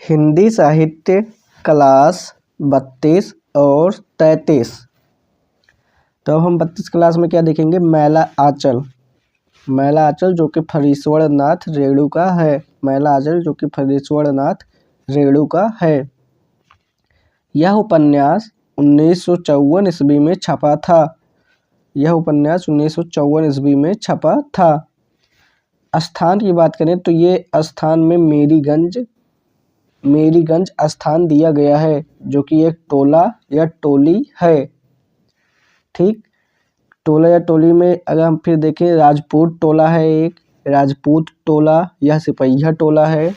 हिंदी साहित्य क्लास 32 और 33। तो हम 32 क्लास में क्या देखेंगे? मैला आंचल। मैला आंचल जो कि फरीश्वर नाथ रेणु का है। मैला आंचल जो कि फरीश्वर नाथ रेणु का है। यह उपन्यास 1954 ईस्वी में छपा था। यह उपन्यास 1954 ईस्वी में छपा था। स्थान की बात करें तो ये स्थान में मेरीगंज स्थान दिया गया है, जो कि एक टोला या टोली है। ठीक, टोला या टोली में अगर हम फिर देखें, राजपूत टोला है, एक राजपूत टोला या सिपहिया टोला है।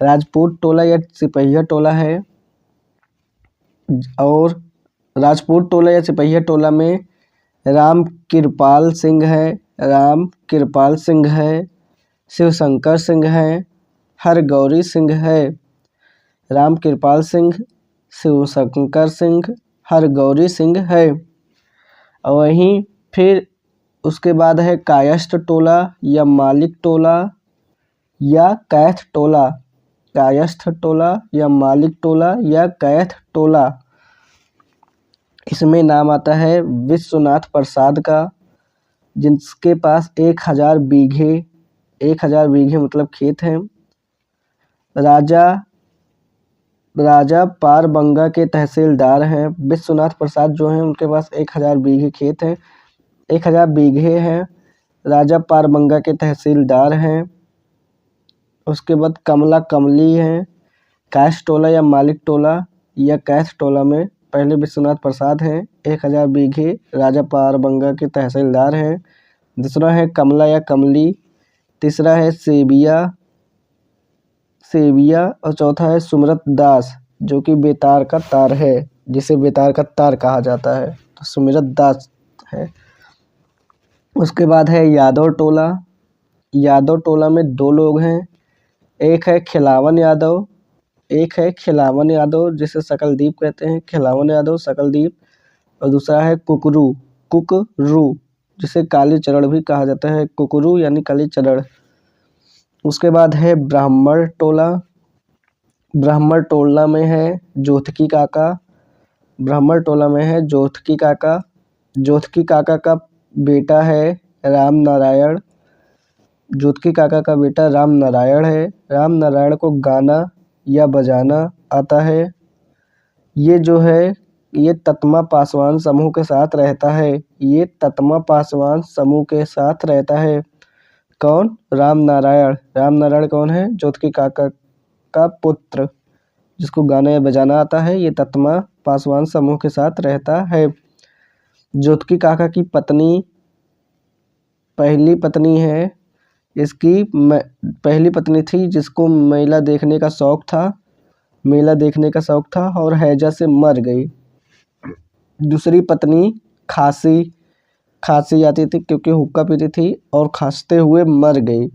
राजपूत टोला या सिपहिया टोला है। और राजपूत टोला या सिपहिया टोला में राम कृपाल सिंह है, शिवशंकर सिंह है, हरगौरी सिंह है। राम कृपाल सिंह, शिवशंकर सिंह, हरगौरी सिंह है। और वहीं फिर उसके बाद है कायस्थ टोला या मालिक टोला या कैथ टोला। कायस्थ टोला या मालिक टोला या कैथ टोला। इसमें नाम आता है विश्वनाथ प्रसाद का, जिसके पास 1000 बीघे मतलब खेत हैं। राजा पारबंगा के तहसीलदार हैं। विश्वनाथ प्रसाद जो हैं उनके पास 1000 बीघे खेत हैं, 1000 बीघे हैं। राजा पारबंगा के तहसीलदार हैं। उसके बाद कमला कमली हैं। कैथ टोला या मालिक टोला या कैथ टोला में पहले विश्वनाथ प्रसाद हैं, 1000 बीघे, राजा पारबंगा के तहसीलदार हैं। दूसरा है कमला या कमली। तीसरा है सेबिया और चौथा है सुमरत दास, जो कि बेतार का तार है, जिसे बेतार का तार कहा जाता है, तो सुमरत दास है। उसके बाद है यादव टोला। यादव टोला में 2 लोग हैं, एक है खिलावन यादव जिसे सकलदीप कहते हैं, खिलावन यादव सकलदीप। और दूसरा है कुकरू जिसे कालीचरण भी कहा जाता है, कुकरू यानी कालीचरण। उसके बाद है ब्राह्मण टोला में है जोतकी काका। जोतकी काका का बेटा है राम नारायण। जोतकी काका का बेटा राम नारायण है। राम नारायण को गाना या बजाना आता है। ये जो है ये ततमा पासवान समूह के साथ रहता है। कौन? राम नारायण कौन है? जोतकी काका का पुत्र, जिसको गाना या बजाना आता है। ये ततमा पासवान समूह के साथ रहता है। जोतकी काका की पहली पत्नी है। इसकी पहली पत्नी थी जिसको मेला देखने का शौक था और हैजा से मर गई। दूसरी पत्नी खांसी आती थी क्योंकि हुक्का पीती थी और खांसते हुए मर गई।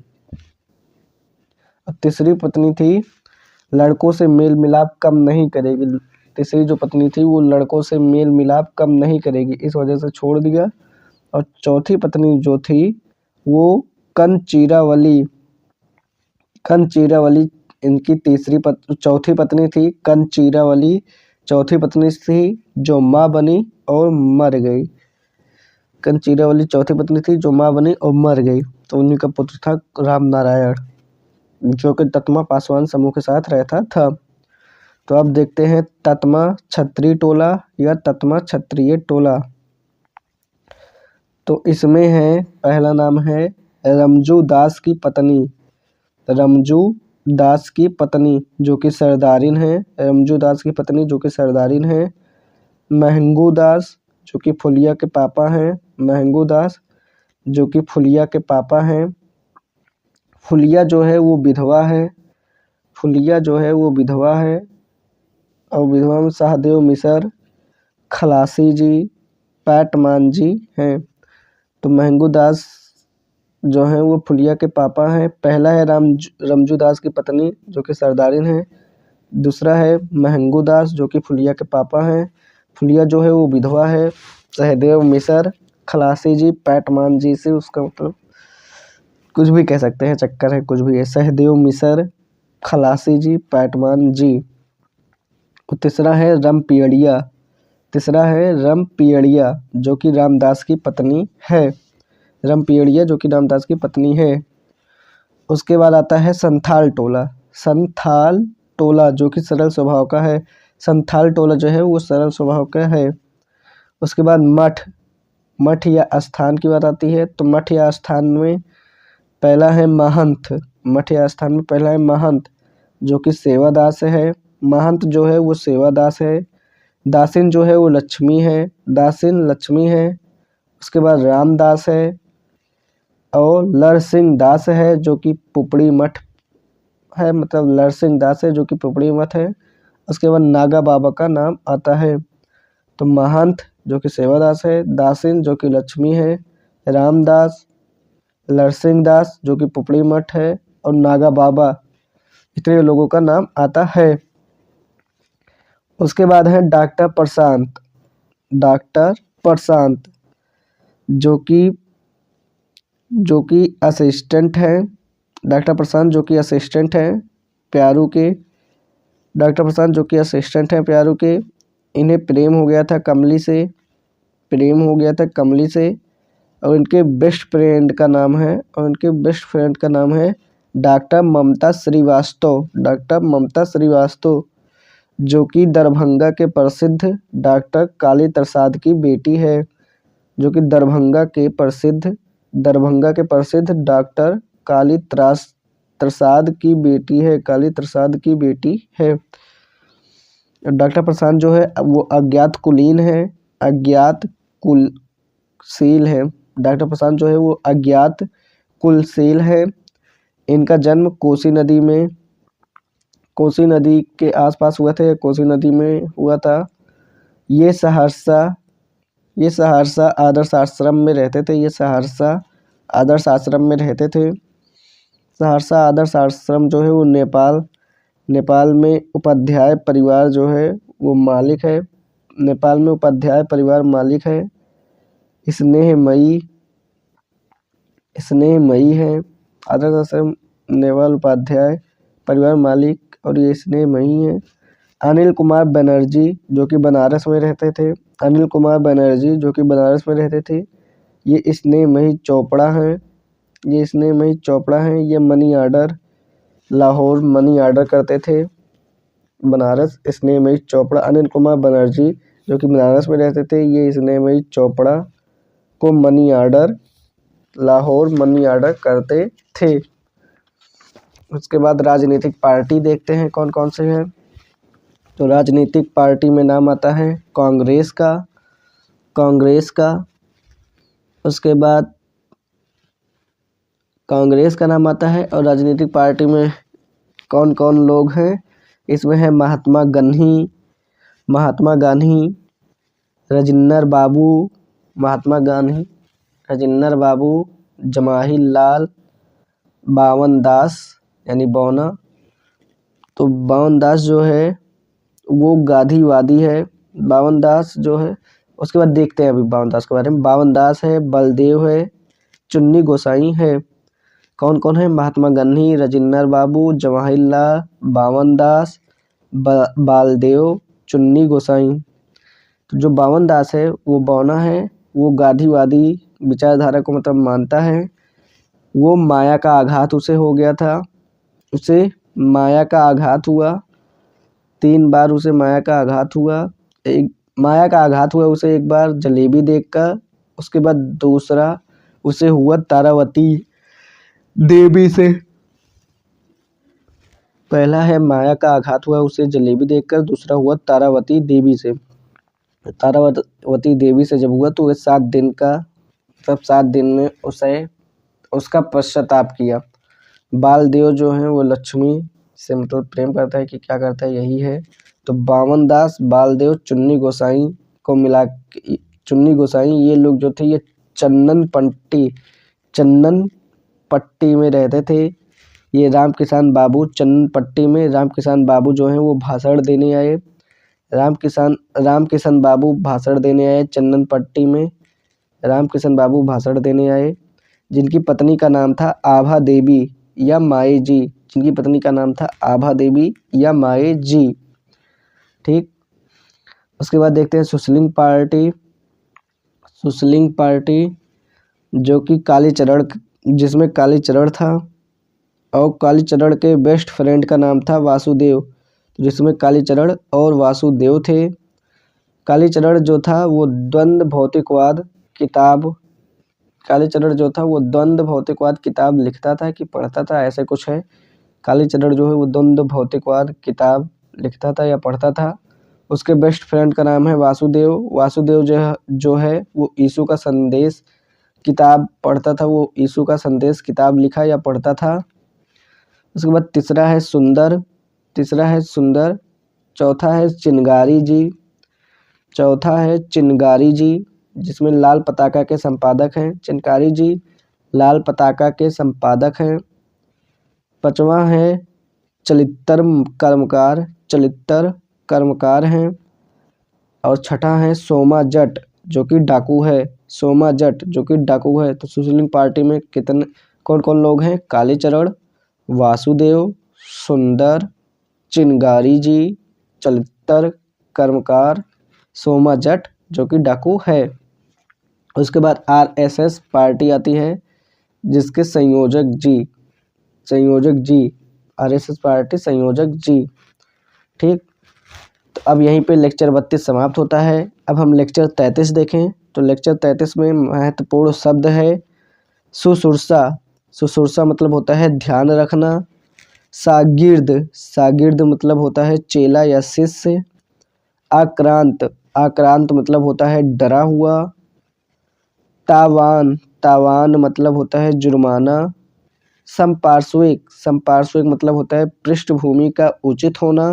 तीसरी पत्नी थी लड़कों से मेल मिलाप कम नहीं करेगी। तीसरी जो पत्नी थी वो लड़कों से मेल मिलाप कम नहीं करेगी, इस वजह से छोड़ दिया। और चौथी पत्नी जो थी वो कंचीरावली इनकी चौथी पत्नी थी कंचीरावली। चौथी पत्नी थी जो माँ बनी और मर गई। कंचीरावली चौथी पत्नी थी जो माँ बनी और मर गई, तो उन्हीं का पुत्र था राम नारायण, जो कि ततमा पासवान समूह के साथ रहता था। तो अब देखते हैं ततमा क्षत्रिय टोला या ततमा क्षत्रिय टोला। तो इसमें है, पहला नाम है रमजू दास की पत्नी जो कि सरदारिन है। महंगू दास जो कि फुलिया के पापा हैं। फुलिया जो है वो विधवा है। और विधवा में सहदेव मिसर, खलासी जी, पैटमान जी हैं। तो महंगू दास जो हैं वो फुलिया के पापा हैं। पहला है रमजू दास की पत्नी जो कि सरदारिन है। दूसरा है महंगू दास जो कि फुलिया के पापा हैं। फुलिया जो है वो विधवा है। सहदेव मिसर, खलासी जी, पैटमान जी से उसका मतलब कुछ भी कह सकते हैं, चक्कर है कुछ भी है। सहदेव मिसर खलासी जी, पैटमान जी। और तीसरा है रमपियड़िया जो कि रामदास की पत्नी है। रमपियड़िया जो कि रामदास की पत्नी है। उसके बाद आता है संथाल टोला जो कि सरल स्वभाव का है। संथाल टोला जो है वो सरल स्वभाव का है। उसके बाद मठ या स्थान की बात आती है, तो मठ या स्थान में पहला है महंत जो कि सेवादास है। महंत जो है वो सेवादास है। दासिन जो है वो लक्ष्मी है। उसके बाद रामदास है और लरसिंह दास है जो कि पुपड़ी मठ है, मतलब लरसिंह दास है जो कि पुपड़ी मठ है। उसके बाद नागा बाबा का नाम आता है। तो महंत जो कि सेवादास है, दासिन जो कि लक्ष्मी है, रामदास, लरसिंह दास जो कि पुपड़ी मठ है और नागा बाबा, इतने लोगों का नाम आता है। उसके बाद है डॉक्टर प्रशांत जो कि असिस्टेंट है। डॉक्टर प्रशांत जो कि असिस्टेंट है प्यारू के। इन्हें प्रेम हो गया था कमली से और इनके बेस्ट फ्रेंड का नाम है डॉक्टर ममता श्रीवास्तव जो कि दरभंगा के प्रसिद्ध डॉक्टर काली प्रसाद की बेटी है। दरभंगा के प्रसिद्ध डॉक्टर काली प्रसाद की बेटी है। डॉक्टर प्रसाद जो है वो अज्ञात कुलीन है, डॉक्टर प्रसाद जो है वो अज्ञात कुलशील है। इनका जन्म कोसी नदी के आसपास हुआ था, कोसी नदी में हुआ था। ये सहरसा आदर्श आश्रम में रहते थे। सहरसा आदर्श आश्रम जो है वो नेपाल में उपाध्याय परिवार जो है वो मालिक है। स्नेहमयी है। आदर्श आश्रम नेपाल उपाध्याय परिवार मालिक और ये स्नेहमयी है। अनिल कुमार बनर्जी जो कि बनारस में रहते थे। ये स्नेहमयी चोपड़ा हैं। ये money order Lahore money order करते थे बनारस। स्नेहमयी चोपड़ा, अनिल कुमार बनर्जी जो कि बनारस में रहते थे, ये स्नेहमयी चोपड़ा को लाहौर मनी ऑर्डर करते थे। उसके बाद राजनीतिक पार्टी देखते हैं कौन कौन से हैं। तो राजनीतिक पार्टी में नाम आता है कांग्रेस का। उसके बाद कांग्रेस का नाम आता है। और राजनीतिक पार्टी में कौन कौन लोग हैं, इसमें है महात्मा गांधी, राजेंद्र बाबू, जवाहिर लाल, बावन दास यानी बौना। तो बावन दास जो है वो गांधीवादी है, बावन दास जो है। उसके बाद देखते हैं अभी बावन दास के बारे में। बावन दास है, बलदेव है, चुन्नी गोसाई है। कौन कौन है? महात्मा गांधी, राजेंद्र बाबू, जवाहरलाल, बावन दास, बालदेव, चुन्नी गोसाई। तो जो बावन दास है वो बौना है, वो गांधीवादी विचारधारा को मतलब मानता है। वो माया का आघात उसे हो गया था, उसे माया का आघात हुआ 3 बार, उसे माया का आघात हुआ उसे एक बार जलेबी देखकर। उसके बाद दूसरा उसे हुआ तारावती देवी से। पहला है माया का आघात हुआ उसे जलेबी देखकर, दूसरा हुआ तारावती देवी से। तारावती देवी से जब हुआ तो वह 7 दिन में उसे उसका पश्चाताप किया। बालदेव जो है वो लक्ष्मी से मतलब प्रेम करता है कि क्या करता है, यही है। तो बावन दास, बालदेव, चुन्नी गोसाई ये लोग जो थे ये चन्नन पट्टी में रहते थे। ये रामकिसान बाबू चन्नन पट्टी में, रामकिसान बाबू जो हैं वो भाषण देने आए। रामकिशन बाबू भाषण देने आए चन्नन पट्टी में। रामकिशन बाबू भाषण देने आए, जिनकी पत्नी का नाम था आभा देवी या माई जी जिनकी पत्नी का नाम था आभा देवी या माए जी। ठीक, उसके बाद देखते हैं सुसलिंग पार्टी। सुसलिंग पार्टी जो कि कालीचरण, जिसमें कालीचरण था और कालीचरण के बेस्ट फ्रेंड का नाम था वासुदेव, जिसमें कालीचरण और वासुदेव थे। कालीचरण जो था वो द्वंद्व भौतिकवाद किताब, कालीचरण जो था वो द्वंद्व भौतिकवाद किताब लिखता था कि पढ़ता था, ऐसे कुछ है। कालीचरण जो है वो द्वंद्व भौतिकवाद किताब लिखता था या पढ़ता था। उसके बेस्ट फ्रेंड का नाम है वासुदेव। वासुदेव जो है वो यीशु का संदेश किताब पढ़ता था, वो यीशु का संदेश किताब लिखा या पढ़ता था। उसके बाद तीसरा है सुंदर। चौथा है चिनगारी जी, जिसमें लाल पताका के संपादक हैं। चिनगारी जी लाल पताका के संपादक हैं। पांचवा है चलित्तर कर्मकार हैं। और छठा है सोमा जट जो कि डाकू है। तो सुसलिंग पार्टी में कौन कौन लोग हैं? कालीचरण, वासुदेव, सुंदर, चिनगारी जी, चलित्तर, कर्मकार, सोमा जट जो कि डाकू है। उसके बाद आरएसएस पार्टी आती है जिसके संयोजक जी, आरएसएस पार्टी संयोजक जी। ठीक, तो अब यहीं पे लेक्चर 32 समाप्त होता है। अब हम लेक्चर 33 देखें तो लेक्चर 33 में महत्वपूर्ण शब्द है सुसुरसा मतलब होता है ध्यान रखना। सागिर्द मतलब होता है चेला या शिष्य। आक्रांत मतलब होता है डरा हुआ। तावान मतलब होता है जुर्माना। संपार्श्विक मतलब होता है पृष्ठभूमि का उचित होना।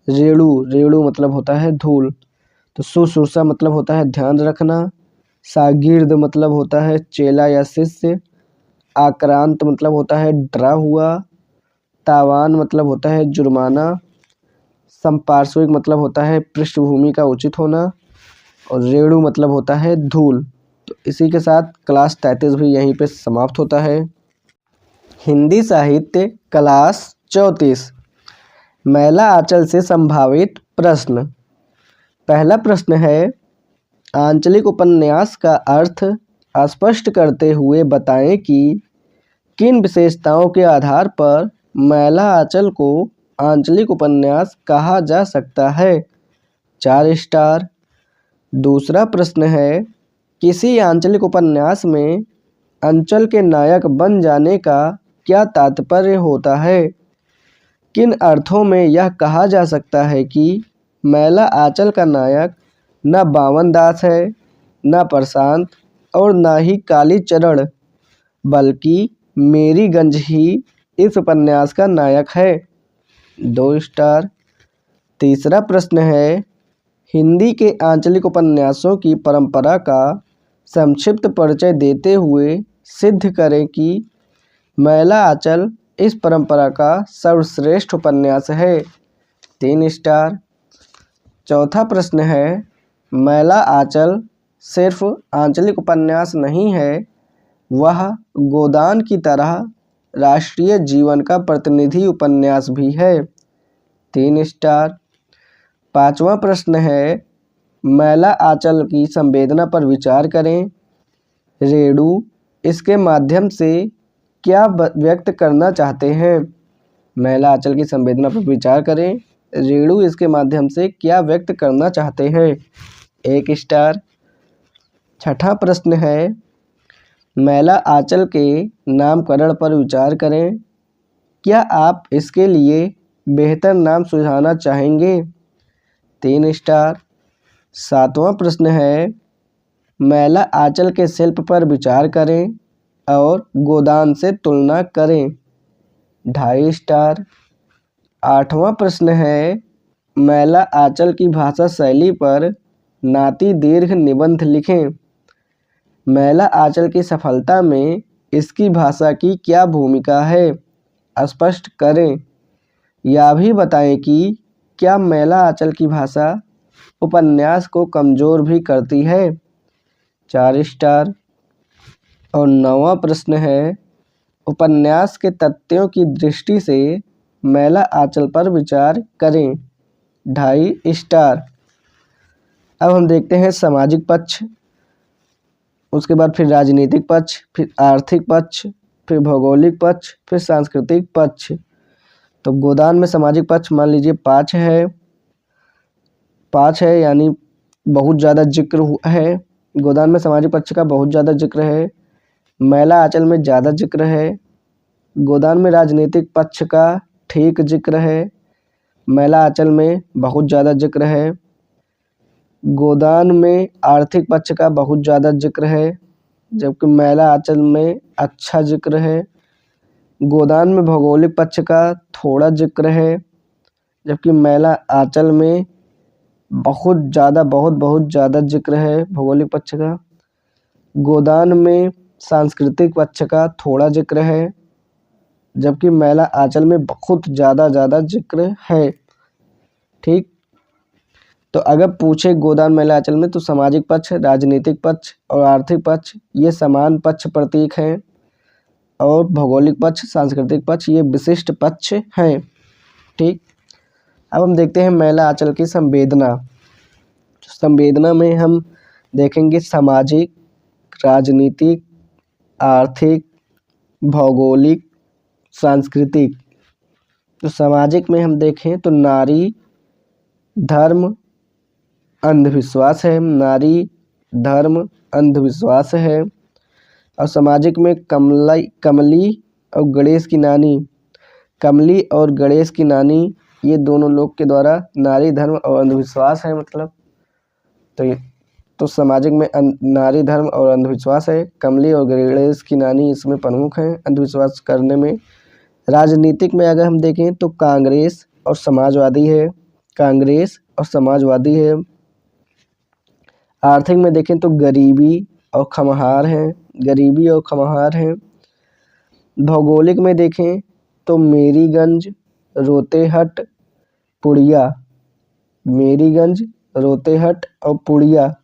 रेणु मतलब होता है धूल। तो सुसुरसा मतलब होता है ध्यान रखना। सागिर्द मतलब होता है चेला या शिष्य। आक्रांत मतलब होता है डरा हुआ। तावान मतलब होता है जुर्माना। संपार्श्विक मतलब होता है पृष्ठभूमि का उचित होना। और रेणु मतलब होता है धूल। तो इसी के साथ क्लास 33 भी यहीं पे समाप्त होता है। हिंदी साहित्य क्लास 34 मैला आंचल से संभावित प्रश्न। पहला प्रश्न है, आंचलिक उपन्यास का अर्थ स्पष्ट करते हुए बताएं कि किन विशेषताओं के आधार पर मैला आंचल को आंचलिक उपन्यास कहा जा सकता है। 4 स्टार। दूसरा प्रश्न है, किसी आंचलिक उपन्यास में अंचल के नायक बन जाने का क्या तात्पर्य होता है? किन अर्थों में यह कहा जा सकता है कि मैला आंचल का नायक न बावन दास है, न प्रशांत और न ही कालीचरण, बल्कि मेरीगंज ही इस उपन्यास का नायक है। 2 स्टार। तीसरा प्रश्न है, हिंदी के आंचलिक उपन्यासों की परंपरा का संक्षिप्त परिचय देते हुए सिद्ध करें कि मैला आंचल इस परंपरा का सर्वश्रेष्ठ उपन्यास है। 3 स्टार। चौथा प्रश्न है, मैला आंचल सिर्फ आंचलिक उपन्यास नहीं है, वह गोदान की तरह राष्ट्रीय जीवन का प्रतिनिधि उपन्यास भी है। 3 स्टार। पांचवा प्रश्न है, मैला आंचल की संवेदना पर विचार करें। रेणु इसके माध्यम से क्या व्यक्त करना चाहते हैं? मैला आंचल की संवेदना पर विचार करें। रेणु इसके माध्यम से क्या व्यक्त करना चाहते हैं? 1 स्टार। छठा प्रश्न है, मैला आंचल के नामकरण पर विचार करें। क्या आप इसके लिए बेहतर नाम सुझाना चाहेंगे? 3 स्टार। सातवां प्रश्न है, मैला आंचल के शिल्प पर विचार करें और गोदान से तुलना करें। 2.5 स्टार। आठवां प्रश्न है, मैला आंचल की भाषा शैली पर नाती दीर्घ निबंध लिखें। मैला आंचल की सफलता में इसकी भाषा की क्या भूमिका है? स्पष्ट करें। यह भी बताएं कि क्या मैला आंचल की भाषा उपन्यास को कमजोर भी करती है। 4 स्टार। और 9वां प्रश्न है, उपन्यास के तथ्यों की दृष्टि से मैला आंचल पर विचार करें। 2.5 स्टार। अब हम देखते हैं सामाजिक पक्ष, उसके बाद फिर राजनीतिक पक्ष, फिर आर्थिक पक्ष, फिर भौगोलिक पक्ष, फिर सांस्कृतिक पक्ष। तो गोदान में सामाजिक पक्ष मान लीजिए 5 है, 5 है यानी बहुत ज़्यादा जिक्र है। गोदान में सामाजिक पक्ष का बहुत ज़्यादा जिक्र है। मैला आंचल में ज़्यादा जिक्र है। गोदान में राजनीतिक पक्ष का ठीक जिक्र है। मैला आंचल में बहुत ज़्यादा जिक्र है। गोदान में आर्थिक पक्ष का बहुत ज़्यादा जिक्र है, जबकि मैला आंचल में अच्छा जिक्र है। गोदान में भौगोलिक पक्ष का थोड़ा जिक्र है, जबकि मैला आंचल में बहुत ज़्यादा जिक्र है भौगोलिक पक्ष का। गोदान में सांस्कृतिक पक्ष का थोड़ा जिक्र है, जबकि मैला आंचल में बहुत ज़्यादा जिक्र है। ठीक, तो अगर पूछे गोदान मैला आंचल में तो सामाजिक पक्ष, राजनीतिक पक्ष और आर्थिक पक्ष ये समान पक्ष प्रतीक हैं, और भौगोलिक पक्ष, सांस्कृतिक पक्ष ये विशिष्ट पक्ष हैं। ठीक, अब हम देखते हैं मैला आंचल की संवेदना। संवेदना में हम देखेंगे सामाजिक, राजनीतिक, आर्थिक, भौगोलिक, सांस्कृतिक। तो सामाजिक में हम देखें तो नारी, धर्म, अंधविश्वास है। नारी, धर्म, अंधविश्वास है। और सामाजिक में कमली और गणेश की नानी, कमली और गणेश की नानी ये दोनों लोग के द्वारा नारी, धर्म और अंधविश्वास है। मतलब तो सामाजिक में नारी, धर्म और अंधविश्वास है। कमली और गणेश की नानी इसमें प्रमुख हैं अंधविश्वास करने में। राजनीतिक में अगर हम देखें तो कांग्रेस और समाजवादी है। कांग्रेस और समाजवादी है। आर्थिक में देखें तो गरीबी और खमहार हैं। गरीबी और खमहार हैं। भौगोलिक में देखें तो मेरीगंज, रोतेहट, पुड़िया। मेरीगंज, रोतेहट और पुड़िया।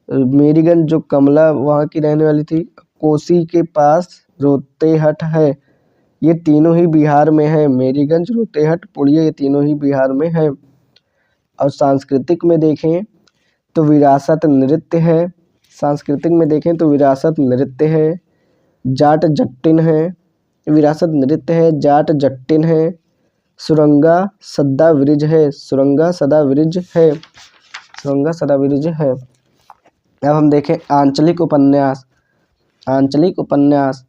मेरीगंज जो कमला वहाँ की रहने वाली थी, कोसी के पास रोतेहट है, ये तीनों ही बिहार में है। मेरीगंज, रोतेहट, पुड़िया ये तीनों ही बिहार में है। और सांस्कृतिक में देखें तो विरासत नृत्य है। सांस्कृतिक में देखें तो विरासत नृत्य है। जाट जट्टिन है। विरासत नृत्य है, जाट जट्टिन है। सुरंगा सदा ब्रिज है। सुरंगा सदा ब्रिज है। सुरंगा सदा ब्रिज है। अब हम देखें आंचलिक उपन्यास। आंचलिक उपन्यास,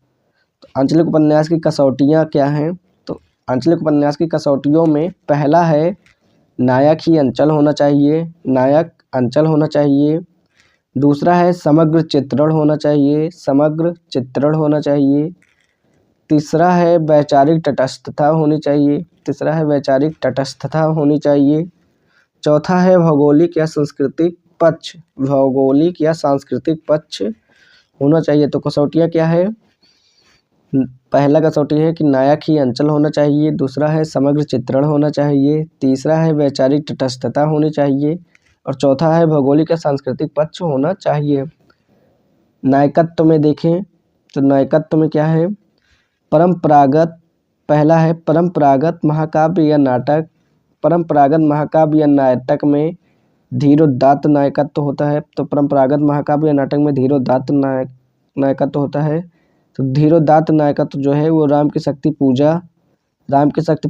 तो आंचलिक उपन्यास की कसौटियाँ क्या हैं? तो आंचलिक उपन्यास की कसौटियों में पहला है नायक ही अंचल होना चाहिए। नायक अंचल होना चाहिए। दूसरा है समग्र चित्रण होना चाहिए। समग्र चित्रण होना चाहिए। तीसरा है वैचारिक तटस्थता होनी चाहिए। तीसरा है वैचारिक तटस्थता होनी चाहिए। चौथा है भौगोलिक या सांस्कृतिक पक्ष। भौगोलिक या सांस्कृतिक पक्ष होना चाहिए। तो कसौटियाँ क्या है? पहला कसौटी है कि नायक ही अंचल होना चाहिए। दूसरा है समग्र चित्रण होना चाहिए। तीसरा है वैचारिक तटस्थता होनी चाहिए। और चौथा है भौगोलिक या सांस्कृतिक पक्ष होना चाहिए। नायकत्व में देखें तो नायकत्व में क्या है? परंपरागत, पहला है परंपरागत महाकाव्य या नाटक। परंपरागत महाकाव्य या नाटक में धीरोदात्त नायकत्व होता है। तो परंपरागत महाकाव्य या नाटक में धीरोदात्त नायकत्व होता है। तो धीरोदात्त नायकत्व जो है वो राम की शक्ति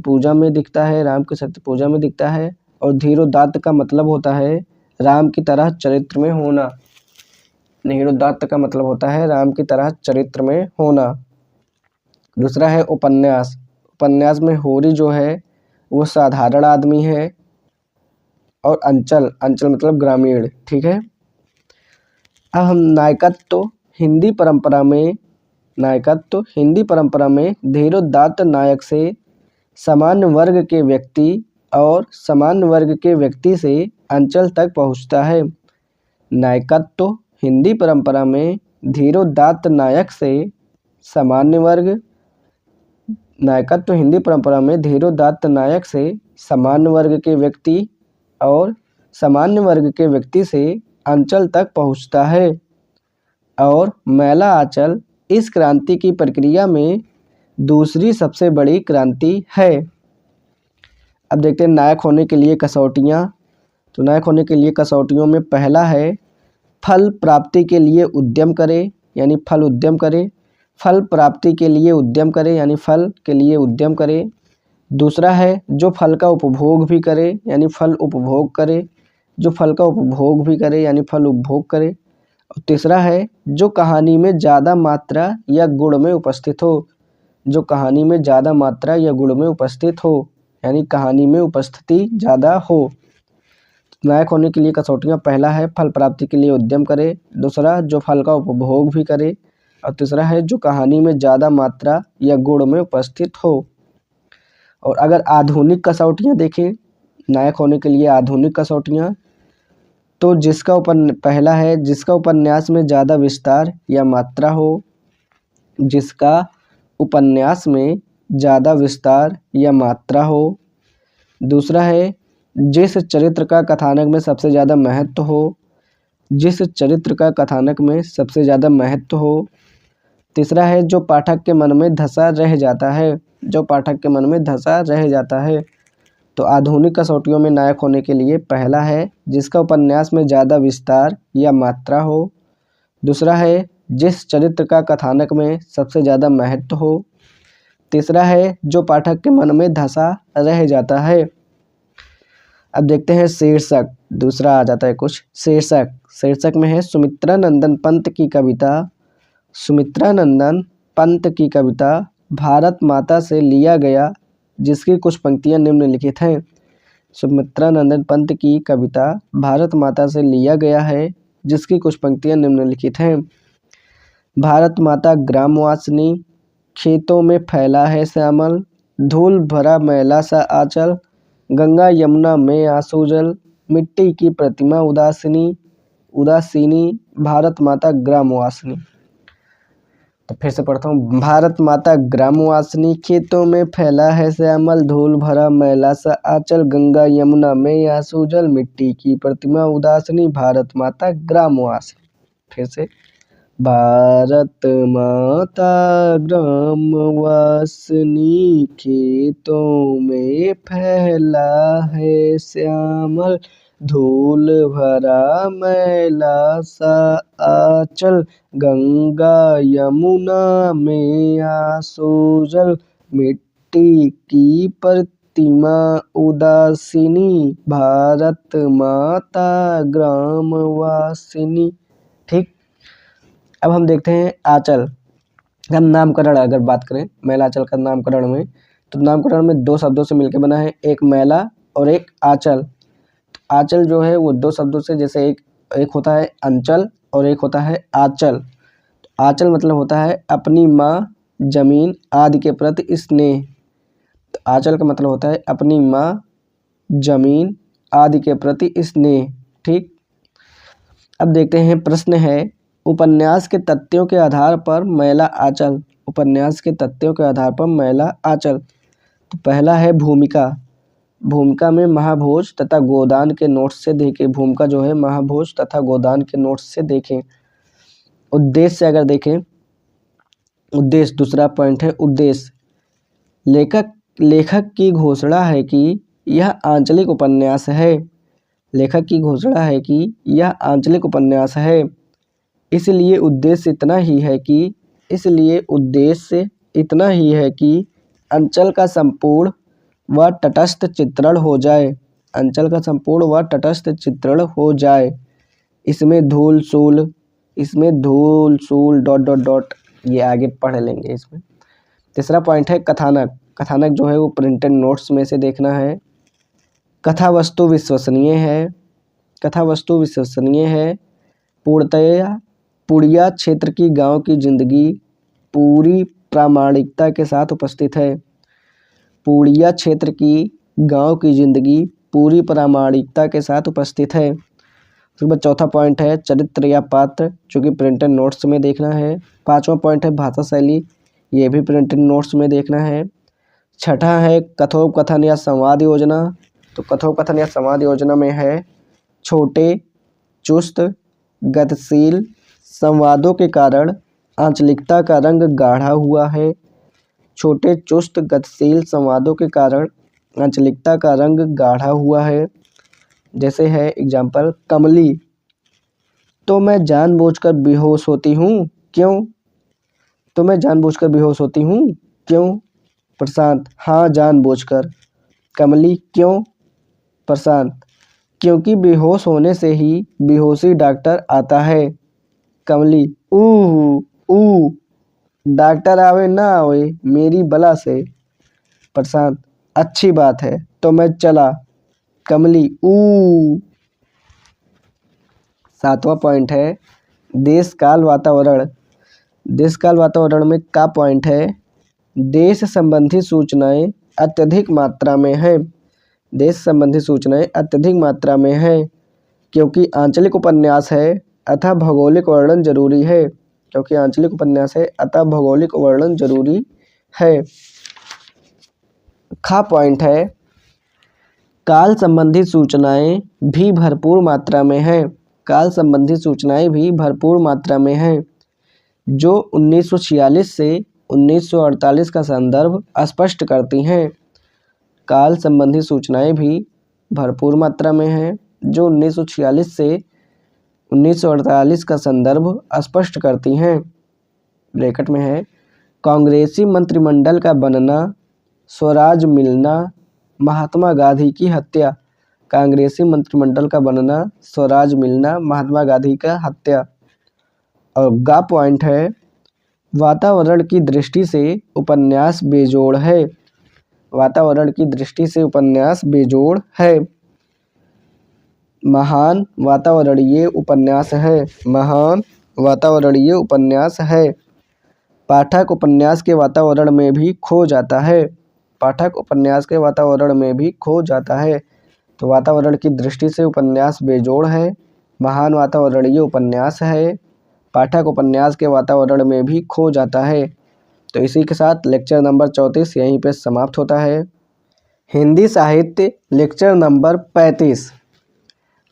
पूजा में दिखता है। राम की शक्ति पूजा में दिखता है। और धीरोदात्त का मतलब होता है राम की तरह चरित्र में होना। धीरोदात्त का मतलब होता है राम की तरह चरित्र में होना। दूसरा है उपन्यास। उपन्यास में होरी जो है वो साधारण आदमी है। और अंचल मतलब ग्रामीण। ठीक है। अब हम नायकत्व हिंदी परंपरा में धीरोदात्त नायक से सामान्य वर्ग के व्यक्ति और सामान्य वर्ग के व्यक्ति से अंचल तक पहुंचता है। नायकत्व हिंदी परंपरा में धीरोदात्त नायक से सामान्य वर्ग के व्यक्ति और सामान्य वर्ग के व्यक्ति से अंचल तक पहुंचता है। और मैला आंचल इस क्रांति की प्रक्रिया में दूसरी सबसे बड़ी क्रांति है। अब देखते हैं नायक होने के लिए कसौटियाँ। तो नायक होने के लिए कसौटियों में पहला है फल प्राप्ति के लिए उद्यम करे, यानी फल उद्यम करे। फल प्राप्ति के लिए उद्यम करे यानी फल के लिए उद्यम करे। दूसरा है जो फल का उपभोग भी करे, यानी फल उपभोग करे। जो फल का उपभोग भी करे यानी फल उपभोग करे। और तीसरा है जो कहानी में ज़्यादा मात्रा या गुण में उपस्थित हो। जो कहानी में ज़्यादा मात्रा या गुण में उपस्थित हो, यानी कहानी में उपस्थिति ज़्यादा हो। नायक होने के लिए कसौटियाँ, पहला है फल प्राप्ति के लिए उद्यम करे, दूसरा जो फल का उपभोग भी करे, और तीसरा है जो कहानी में ज़्यादा मात्रा या गुण में उपस्थित हो। और अगर आधुनिक कसौटियाँ देखें, नायक होने के लिए आधुनिक कसौटियाँ, तो पहला है जिसका उपन्यास में ज़्यादा विस्तार या मात्रा हो। जिसका उपन्यास में ज़्यादा विस्तार या मात्रा हो। दूसरा है जिस चरित्र का कथानक में सबसे ज़्यादा महत्व हो। जिस चरित्र का कथानक में सबसे ज़्यादा महत्व हो। तीसरा है जो पाठक के मन में धंसा रह जाता है। जो पाठक के मन में धंसा रह जाता है। तो आधुनिक कसौटियों में नायक होने के लिए पहला है जिसका उपन्यास में ज़्यादा विस्तार या मात्रा हो। दूसरा है जिस चरित्र का कथानक में सबसे ज़्यादा महत्व हो। तीसरा है जो पाठक के मन में धंसा रह जाता है। अब देखते हैं शीर्षक। दूसरा आ जाता है कुछ शीर्षक। शीर्षक में है सुमित्रा नंदन पंत की कविता। सुमित्रा नंदन पंत की कविता भारत माता से लिया गया, जिसकी कुछ पंक्तियां निम्नलिखित हैं। सुमित्रा नंदन पंत की कविता भारत माता से लिया गया है, जिसकी कुछ पंक्तियां निम्नलिखित हैं। भारत माता ग्रामवासिनी, खेतों में फैला है श्यामल, धूल भरा मैला सा आंचल, गंगा यमुना में आंसू जल, मिट्टी की प्रतिमा उदासीनी उदासीनी, भारत माता ग्रामवासिनी। तो फिर से पढ़ता हूँ। भारत माता ग्रामवासिनी, खेतों में फैला है श्यामल, धूल भरा मैला सा आंचल, गंगा यमुना में आंसू जल, मिट्टी की प्रतिमा उदासीनी, भारत माता ग्रामवासिनी। फिर से भारत माता ग्रामवासिनी, खेतों में फैला है श्यामल, धूल भरा मैला सा आंचल, गंगा यमुना में आंसू जल, मिट्टी की प्रतिमा उदासीनी, भारत माता ग्रामवासिनी। ठीक। अब हम देखते हैं आंचल। हम नामकरण अगर बात करें मैला आंचल का नामकरण में, तो नामकरण में दो शब्दों से मिलकर बना है, एक मैला और एक आंचल। आंचल जो है वो दो शब्दों से, जैसे एक होता है अंचल और एक होता है आंचल। आंचल मतलब होता है अपनी माँ जमीन आदि के प्रति स्नेह। तो आंचल का मतलब होता है अपनी माँ जमीन आदि के प्रति स्नेह। ठीक। अब देखते हैं प्रश्न है उपन्यास के तथ्यों के आधार पर मैला आंचल। उपन्यास के तथ्यों के आधार पर मैला आंचल। तो पहला है भूमिका। भूमिका में महाभोज तथा गोदान के नोट्स से देखें। भूमिका जो है महाभोज तथा गोदान के नोट्स से देखें। उद्देश्य से अगर देखें, उद्देश्य दूसरा पॉइंट है उद्देश्य। लेखक की घोषणा है कि यह आंचलिक उपन्यास है। लेखक की घोषणा है कि यह आंचलिक उपन्यास है, इसलिए उद्देश्य इतना ही है कि अंचल का संपूर्ण व तटस्थ चित्रण हो जाए। अंचल का संपूर्ण व तटस्थ चित्रण हो जाए। इसमें धूल सूल ... ये आगे पढ़ लेंगे इसमें। तीसरा पॉइंट है कथानक। कथानक जो है वो प्रिंटेड नोट्स में से देखना है। कथा वस्तु विश्वसनीय है। पुड़िया क्षेत्र की गांव की जिंदगी पूरी प्रामाणिकता के साथ उपस्थित है। पुड़िया क्षेत्र की गांव की जिंदगी पूरी प्रामाणिकता के साथ उपस्थित है। उसके बाद चौथा पॉइंट है चरित्र या पात्र, जो कि प्रिंटेड नोट्स में देखना है। पांचवा पॉइंट है भाषा शैली, ये भी प्रिंटेड नोट्स में देखना है। छठा है कथोपकथन या संवाद योजना। तो कथोपकथन या संवाद योजना में है छोटे, चुस्त, गतिशील संवादों के कारण आंचलिकता का रंग गाढ़ा हुआ है। छोटे चुस्त गतिशील संवादों के कारण आंचलिकता का रंग गाढ़ा हुआ है। जैसे है एग्जाम्पल कमली, तो मैं जानबूझकर बेहोश होती हूँ क्यों? तो मैं जानबूझकर बेहोश होती हूँ क्यों? प्रशांत, हाँ जानबूझकर। कमली, क्यों? प्रशांत, क्योंकि बेहोश होने से ही बेहोशी डॉक्टर आता है। कमली, ऊ डॉक्टर आवे ना आवे मेरी बला से। प्रशांत, अच्छी बात है तो मैं चला। कमली, ऊ। 7वां पॉइंट है देश काल वातावरण। देश काल वातावरण में का पॉइंट है देश संबंधी सूचनाएं अत्यधिक मात्रा में है। देश संबंधी सूचनाएं अत्यधिक मात्रा में है क्योंकि आंचलिक उपन्यास है अतः भौगोलिक वर्णन जरूरी है। क्योंकि आंचलिक उपन्यास है अतः भौगोलिक वर्णन जरूरी है। खा पॉइंट है काल संबंधी सूचनाएं भी भरपूर मात्रा में है। काल संबंधी सूचनाएं भी भरपूर मात्रा में है जो 1946 से 1948 का संदर्भ स्पष्ट करती हैं। काल संबंधी सूचनाएं भी भरपूर मात्रा में है जो 1946 से 1948 का संदर्भ स्पष्ट करती हैं। ब्रैकेट में है कांग्रेसी मंत्रिमंडल का बनना, स्वराज मिलना, महात्मा गांधी की हत्या। कांग्रेसी मंत्रिमंडल का बनना, स्वराज मिलना, महात्मा गांधी का हत्या। और गा पॉइंट है वातावरण की दृष्टि से उपन्यास बेजोड़ है। वातावरण की दृष्टि से उपन्यास बेजोड़ है। महान वातावरणीय उपन्यास है। महान वातावरणीय उपन्यास है। पाठक उपन्यास के वातावरण में भी खो जाता है। पाठक उपन्यास के वातावरण में भी खो जाता है। तो वातावरण की दृष्टि से उपन्यास बेजोड़ है। महान वातावरणीय उपन्यास है। पाठक उपन्यास के वातावरण में भी खो जाता है। तो इसी के साथ लेक्चर नंबर 34 यहीं पे समाप्त होता है। हिंदी साहित्य लेक्चर नंबर 35।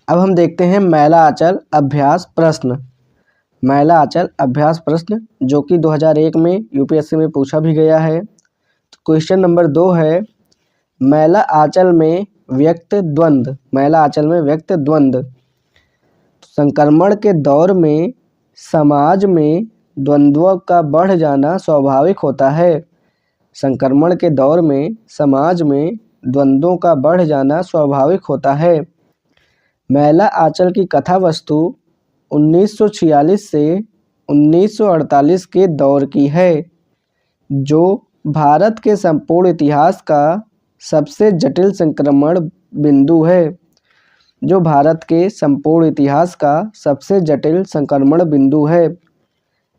अब हम देखते हैं मैला आंचल अभ्यास प्रश्न। मैला आंचल अभ्यास प्रश्न जो कि 2001 में यूपीएससी में पूछा भी गया है। तो क्वेश्चन नंबर 2 है मैला आंचल में व्यक्त द्वंद्व। मैला आंचल में व्यक्त द्वंद्व। संक्रमण के दौर में समाज में द्वंद्वों का बढ़ जाना स्वाभाविक होता है। संक्रमण के दौर में समाज में द्वंद्वों का बढ़ जाना स्वाभाविक होता है। मैला आंचल की कथा वस्तु 1946 से 1948 के दौर की है जो भारत के संपूर्ण इतिहास का सबसे जटिल संक्रमण बिंदु है। जो भारत के संपूर्ण इतिहास का सबसे जटिल संक्रमण बिंदु है।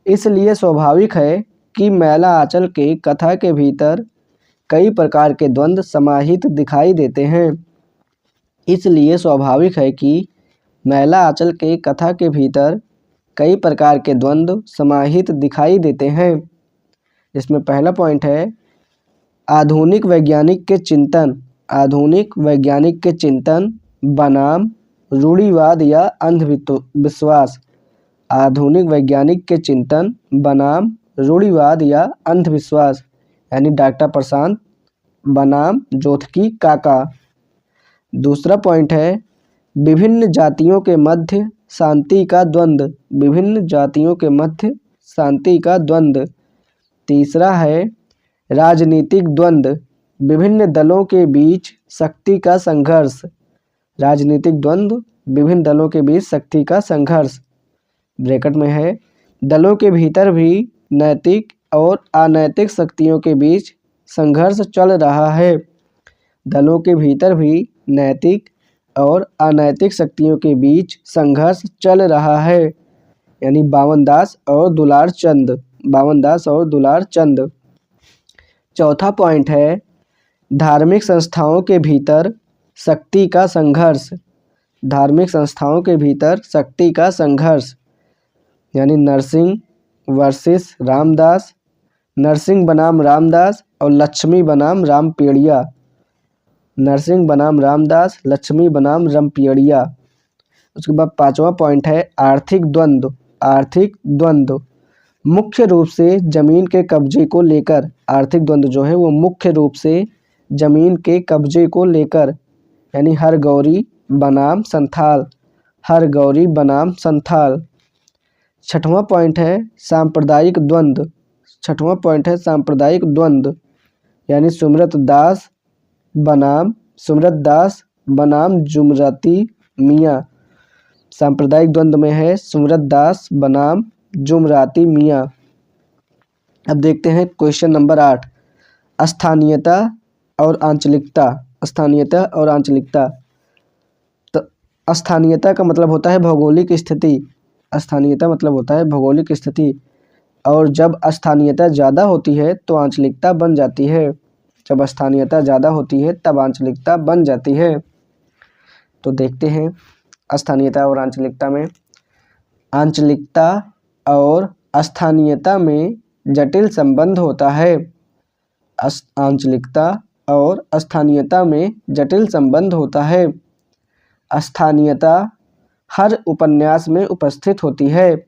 इसलिए स्वाभाविक है कि मैला आंचल के कथा के भीतर कई प्रकार के द्वंद्व समाहित दिखाई देते हैं। इसलिए स्वाभाविक है कि मैला आंचल के कथा के भीतर कई प्रकार के द्वंद्व समाहित दिखाई देते हैं। इसमें पहला पॉइंट है आधुनिक वैज्ञानिक के चिंतन। आधुनिक वैज्ञानिक के चिंतन बनाम रूढ़िवाद या अंधविश्वास। आधुनिक वैज्ञानिक के चिंतन बनाम रूढ़िवाद या अंधविश्वास यानी डॉक्टर प्रशांत बनाम जोथकी काका। दूसरा पॉइंट है विभिन्न जातियों के मध्य शांति का द्वंद्व। विभिन्न जातियों के मध्य शांति का द्वंद्व। तीसरा है राजनीतिक द्वंद्व। विभिन्न दलों के बीच शक्ति का संघर्ष। राजनीतिक द्वंद्व विभिन्न दलों के बीच शक्ति का संघर्ष। ब्रैकेट में है दलों के भीतर भी नैतिक और अनैतिक शक्तियों के बीच संघर्ष चल रहा है। दलों के भीतर भी नैतिक और अनैतिक शक्तियों के बीच संघर्ष चल रहा है यानी बावनदास और दुलार चंद। बावनदास और दुलार चंद। चौथा पॉइंट है धार्मिक संस्थाओं के भीतर शक्ति का संघर्ष। धार्मिक संस्थाओं के भीतर शक्ति का संघर्ष यानी नरसिंह वर्सेस रामदास। नरसिंह बनाम रामदास और लक्ष्मी बनाम रामपेड़िया। नरसिंह बनाम रामदास, लक्ष्मी बनाम रामपेड़िया। उसके बाद पांचवा पॉइंट है आर्थिक द्वंद्व। आर्थिक द्वंद्व मुख्य रूप से जमीन के कब्जे को लेकर, आर्थिक द्वंद्व जो है वो मुख्य रूप से जमीन के कब्जे को लेकर, यानी हर गौरी बनाम संथाल, हर गौरी बनाम संथाल। छठवां पॉइंट है सांप्रदायिक द्वंद्व, छठवां पॉइंट है सांप्रदायिक द्वंद्व, यानी सुमरत दास बनाम जुमराती मियाँ। सांप्रदायिक द्वंद्व में है सुमरत दास बनाम जुमराती मियाँ। अब देखते हैं क्वेश्चन नंबर 8, स्थानीयता और आंचलिकता। स्थानीयता और आंचलिकता। तो स्थानीयता का मतलब होता है भौगोलिक स्थिति, स्थानीयता मतलब होता है भौगोलिक स्थिति, और जब स्थानीयता ज़्यादा होती है तो आंचलिकता बन जाती है, जब स्थानीयता ज़्यादा होती है तब आंचलिकता बन जाती है। तो देखते हैं स्थानीयता और आंचलिकता में। आंचलिकता और स्थानीयता में जटिल संबंध होता है। आंचलिकता और स्थानीयता में जटिल संबंध होता है। स्थानीयता हर उपन्यास में उपस्थित होती है,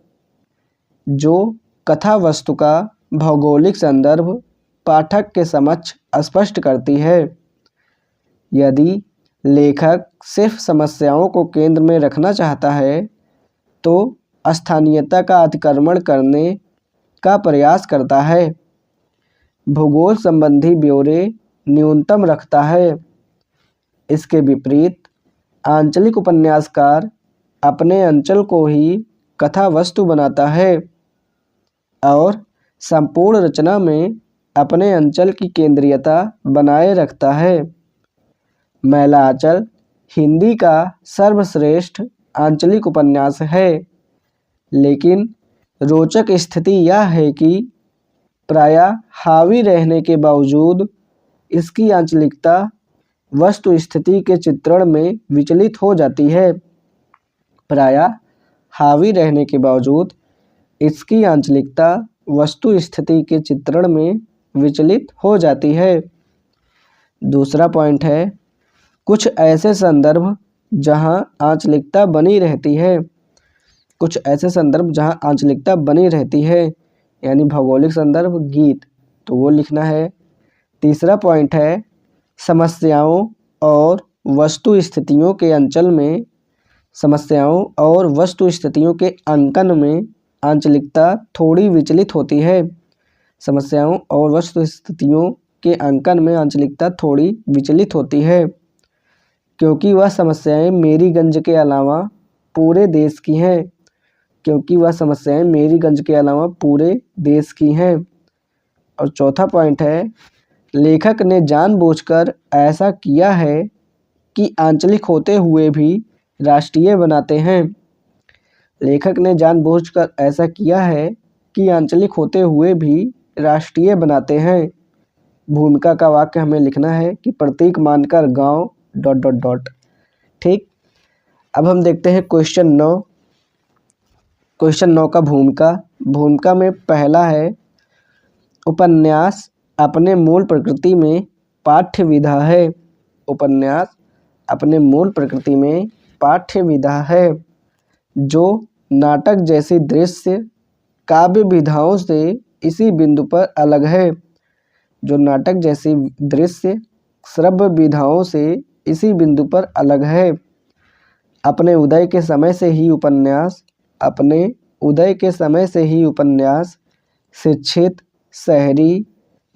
जो कथा वस्तु का भौगोलिक संदर्भ पाठक के समक्ष स्पष्ट करती है। यदि लेखक सिर्फ समस्याओं को केंद्र में रखना चाहता है तो स्थानीयता का अतिक्रमण करने का प्रयास करता है। भूगोल संबंधी ब्यौरे न्यूनतम रखता है। इसके विपरीत आंचलिक उपन्यासकार अपने अंचल को ही कथा वस्तु बनाता है और संपूर्ण रचना में अपने अंचल की केंद्रीयता बनाए रखता है। मैला आंचल हिंदी का सर्वश्रेष्ठ आंचलिक उपन्यास है, लेकिन रोचक स्थिति यह है कि प्रायः हावी रहने के बावजूद इसकी आंचलिकता वस्तु स्थिति के चित्रण में विचलित हो जाती है। प्रायः हावी रहने के बावजूद इसकी आंचलिकता वस्तु स्थिति के चित्रण में विचलित हो जाती है। दूसरा पॉइंट है कुछ ऐसे संदर्भ जहां आंचलिकता बनी रहती है। कुछ ऐसे संदर्भ जहां आंचलिकता बनी रहती है, यानी भौगोलिक संदर्भ, गीत, तो वो लिखना है। तीसरा पॉइंट है समस्याओं और वस्तु स्थितियों के अंचल में, समस्याओं और वस्तु स्थितियों के अंकन में आंचलिकता थोड़ी विचलित होती है। समस्याओं और वस्तु स्थितियों के अंकन में आंचलिकता थोड़ी विचलित होती है, क्योंकि वह समस्याएं मेरीगंज के अलावा पूरे देश की हैं, क्योंकि वह समस्याएं मेरीगंज के अलावा पूरे देश की हैं। और चौथा पॉइंट है लेखक ने जानबूझकर ऐसा किया है कि आंचलिक होते हुए भी राष्ट्रीय बनाते हैं। लेखक ने जानबूझकर ऐसा किया है कि आंचलिक होते हुए भी राष्ट्रीय बनाते हैं। भूमिका का वाक्य हमें लिखना है कि प्रतीक मानकर गांव ... ठीक। अब हम देखते हैं क्वेश्चन 9। क्वेश्चन 9 का भूमिका में पहला है उपन्यास अपने मूल प्रकृति में पाठ्य विधा है। उपन्यास अपने मूल प्रकृति में पाठ्य विधा है, जो नाटक जैसी दृश्य काव्य विधाओं से इसी बिंदु पर अलग है। जो नाटक जैसी दृश्य श्रव्य विधाओं से इसी बिंदु पर अलग है। अपने उदय के समय से ही उपन्यास शिक्षित शहरी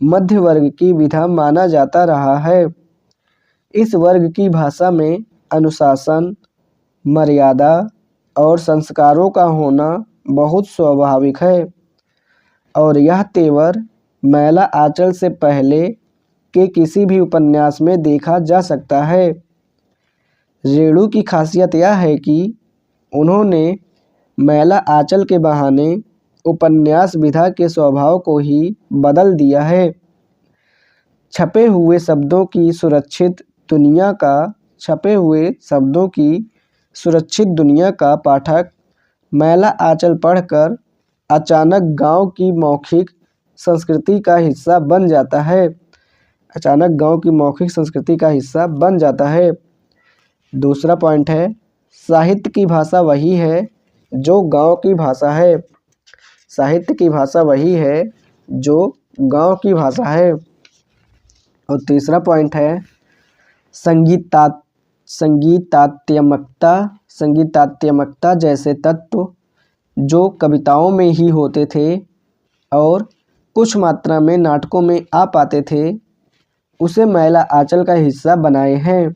मध्य वर्ग की विधा माना जाता रहा है। इस वर्ग की भाषा में अनुशासन, मर्यादा और संस्कारों का होना बहुत स्वाभाविक है, और यह तेवर मैला आंचल से पहले के किसी भी उपन्यास में देखा जा सकता है। रेणु की खासियत यह है कि उन्होंने मैला आंचल के बहाने उपन्यास विधा के स्वभाव को ही बदल दिया है। छपे हुए शब्दों की सुरक्षित दुनिया का पाठक मैला आंचल पढ़कर अचानक गांव की मौखिक संस्कृति का हिस्सा बन जाता है। दूसरा पॉइंट है साहित्य की भाषा वही है जो गांव की भाषा है। साहित्य की भाषा वही है जो गांव की भाषा है। और तीसरा पॉइंट है संगीतात्मकता जैसे तत्व जो कविताओं में ही होते थे और कुछ मात्रा में नाटकों में आ पाते थे, उसे मैला आंचल का हिस्सा बनाए हैं।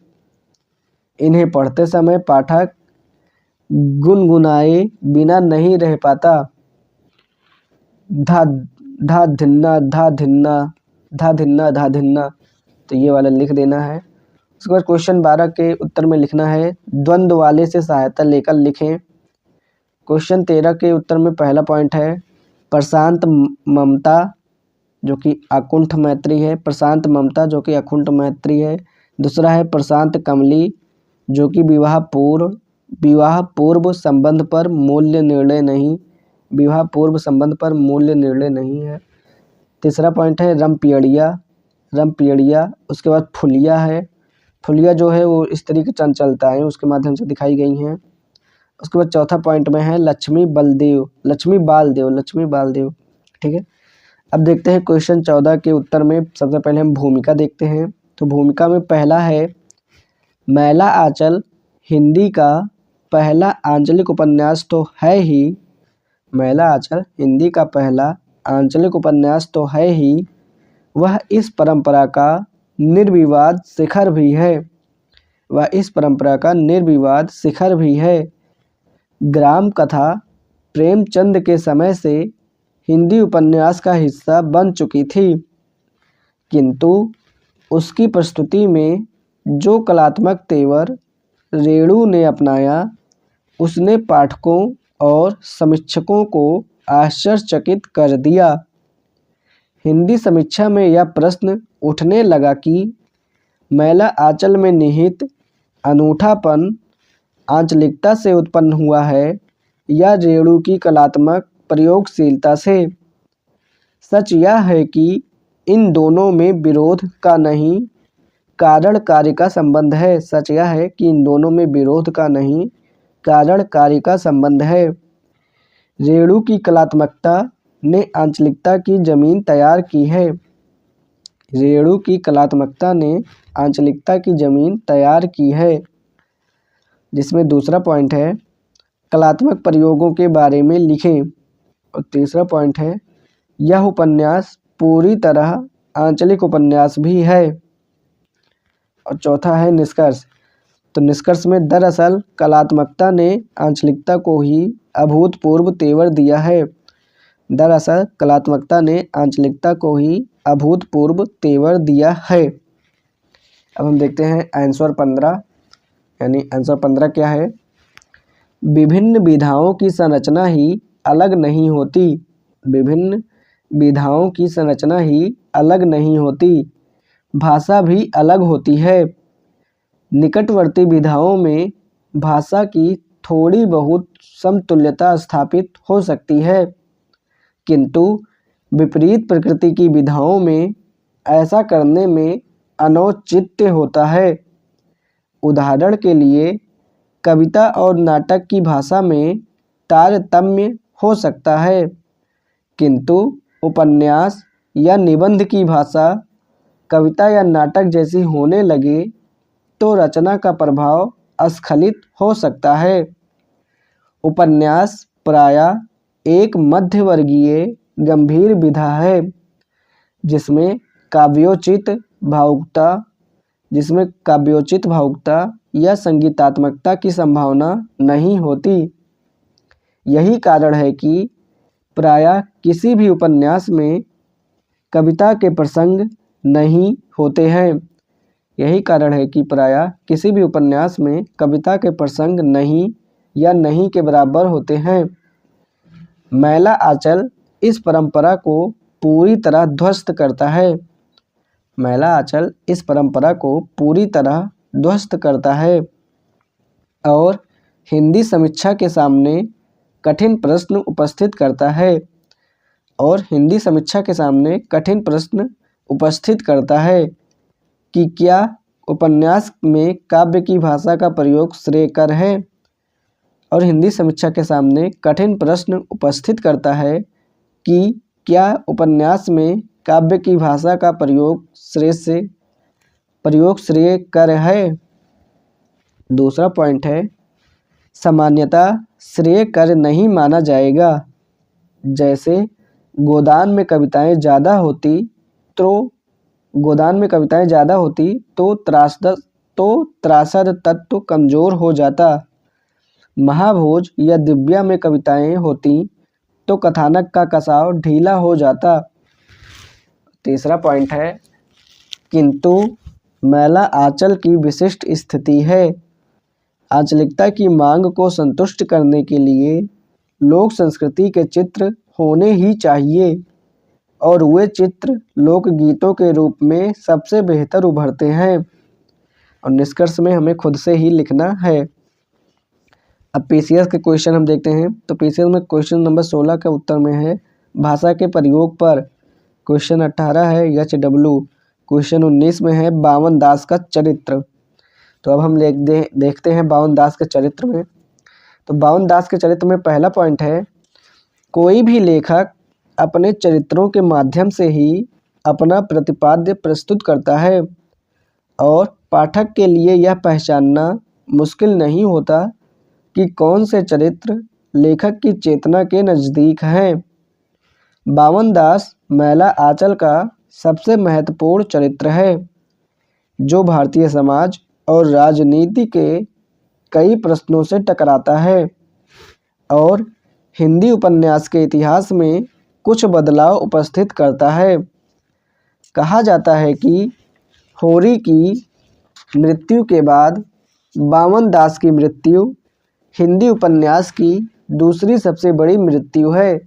इन्हें पढ़ते समय पाठक गुनगुनाए बिना नहीं रह पाता। धा धा धिन्ना धा धिन्ना धा धिन्ना धा धिन्ना, तो ये वाला लिख देना है। उसके बाद क्वेश्चन 12 के उत्तर में लिखना है द्वंद्व वाले से सहायता लेकर लिखें। क्वेश्चन 13 के उत्तर में पहला पॉइंट है प्रशांत ममता जो कि अकुंठ मैत्री है, प्रशांत ममता जो कि अकुंठ मैत्री है। दूसरा है प्रशांत कमली जो कि विवाह पूर्व संबंध पर मूल्य निर्णय नहीं, विवाह पूर्व संबंध पर मूल्य निर्णय नहीं है। तीसरा पॉइंट है रमपियड़िया। उसके बाद फुलिया है, फुलिया जो है वो स्त्री की चंचलताएं उसके माध्यम से दिखाई गई हैं। उसके बाद चौथा पॉइंट में है लक्ष्मी बालदेव। ठीक है, अब देखते हैं क्वेश्चन 14 के उत्तर में। सबसे पहले हम भूमिका देखते हैं। तो भूमिका में पहला है मैला आंचल हिंदी का पहला आंचलिक उपन्यास तो है ही, मैला आंचल हिंदी का पहला आंचलिक उपन्यास तो है ही, वह इस परंपरा का निर्विवाद शिखर भी है। ग्राम कथा प्रेमचंद के समय से हिंदी उपन्यास का हिस्सा बन चुकी थी, किंतु उसकी प्रस्तुति में जो कलात्मक तेवर रेणु ने अपनाया उसने पाठकों और समीक्षकों को आश्चर्यचकित कर दिया। हिंदी समीक्षा में यह प्रश्न उठने लगा कि मैला आंचल में निहित अनूठापन आंचलिकता से उत्पन्न हुआ है या रेणु की कलात्मक प्रयोगशीलता से। सच यह है कि इन दोनों में विरोध का नहीं कारण कार्य का संबंध है। रेणु की कलात्मकता ने आंचलिकता की जमीन तैयार की है। जिसमें दूसरा पॉइंट है कलात्मक प्रयोगों के बारे में लिखें। और तीसरा पॉइंट है यह उपन्यास पूरी तरह आंचलिक उपन्यास भी है। और चौथा है निष्कर्ष। तो निष्कर्ष में दरअसल कलात्मकता ने आंचलिकता को ही अभूतपूर्व तेवर दिया है। अब हम देखते हैं आंसर 15, यानी आंसर 15 क्या है। विभिन्न विधाओं की संरचना ही अलग नहीं होती, भाषा भी अलग होती है। निकटवर्ती विधाओं में भाषा की थोड़ी बहुत समतुल्यता स्थापित हो सकती है, किंतु विपरीत प्रकृति की विधाओं में ऐसा करने में अनौचित्य होता है। उदाहरण के लिए कविता और नाटक की भाषा में तारतम्य हो सकता है, किंतु उपन्यास या निबंध की भाषा कविता या नाटक जैसी होने लगे तो रचना का प्रभाव अस्खलित हो सकता है। उपन्यास प्रायः एक मध्यवर्गीय गंभीर विधा है जिसमें काव्योचित भावुकता या संगीतात्मकता की संभावना नहीं होती। यही कारण है कि प्रायः किसी भी उपन्यास में कविता के प्रसंग नहीं होते हैं। नहीं के बराबर होते हैं। मैला आंचल इस परंपरा को पूरी तरह ध्वस्त करता है और हिंदी समीक्षा के सामने कठिन प्रश्न उपस्थित करता है कि क्या उपन्यास में काव्य की भाषा का प्रयोग श्रेयकर है, और हिंदी समीक्षा के सामने कठिन प्रश्न उपस्थित करता है कि क्या उपन्यास में काव्य की भाषा का प्रयोग श्रेय कर है। दूसरा पॉइंट है, सामान्यतः श्रेय कर नहीं माना जाएगा। जैसे गोदान में कविताएं ज़्यादा होती तो त्रासद तत्व कमज़ोर हो जाता। महाभोज या दिव्या में कविताएं होती तो कथानक का कसाव ढीला हो जाता। तीसरा पॉइंट है, किंतु मैला आंचल की विशिष्ट स्थिति है। आंचलिकता की मांग को संतुष्ट करने के लिए लोक संस्कृति के चित्र होने ही चाहिए और वे चित्र लोकगीतों के रूप में सबसे बेहतर उभरते हैं। और निष्कर्ष में हमें खुद से ही लिखना है। अब पीसीएस के क्वेश्चन हम देखते हैं। तो पीसीएस में क्वेश्चन नंबर 16 का उत्तर में है भाषा के प्रयोग पर। क्वेश्चन 18 है HW। क्वेश्चन 19 में है बावन दास का चरित्र। तो अब हम देखते हैं बावन दास के चरित्र में। तो बावन दास के चरित्र में पहला पॉइंट है, कोई भी लेखक अपने चरित्रों के माध्यम से ही अपना प्रतिपाद्य प्रस्तुत करता है और पाठक के लिए यह पहचानना मुश्किल नहीं होता कि कौन से चरित्र लेखक की चेतना के नज़दीक हैं। बावन दास मैला आंचल का सबसे महत्वपूर्ण चरित्र है, जो भारतीय समाज और राजनीति के कई प्रश्नों से टकराता है और हिंदी उपन्यास के इतिहास में कुछ बदलाव उपस्थित करता है। कहा जाता है कि होरी की मृत्यु के बाद बावन दास की मृत्यु हिंदी उपन्यास की दूसरी सबसे बड़ी मृत्यु है,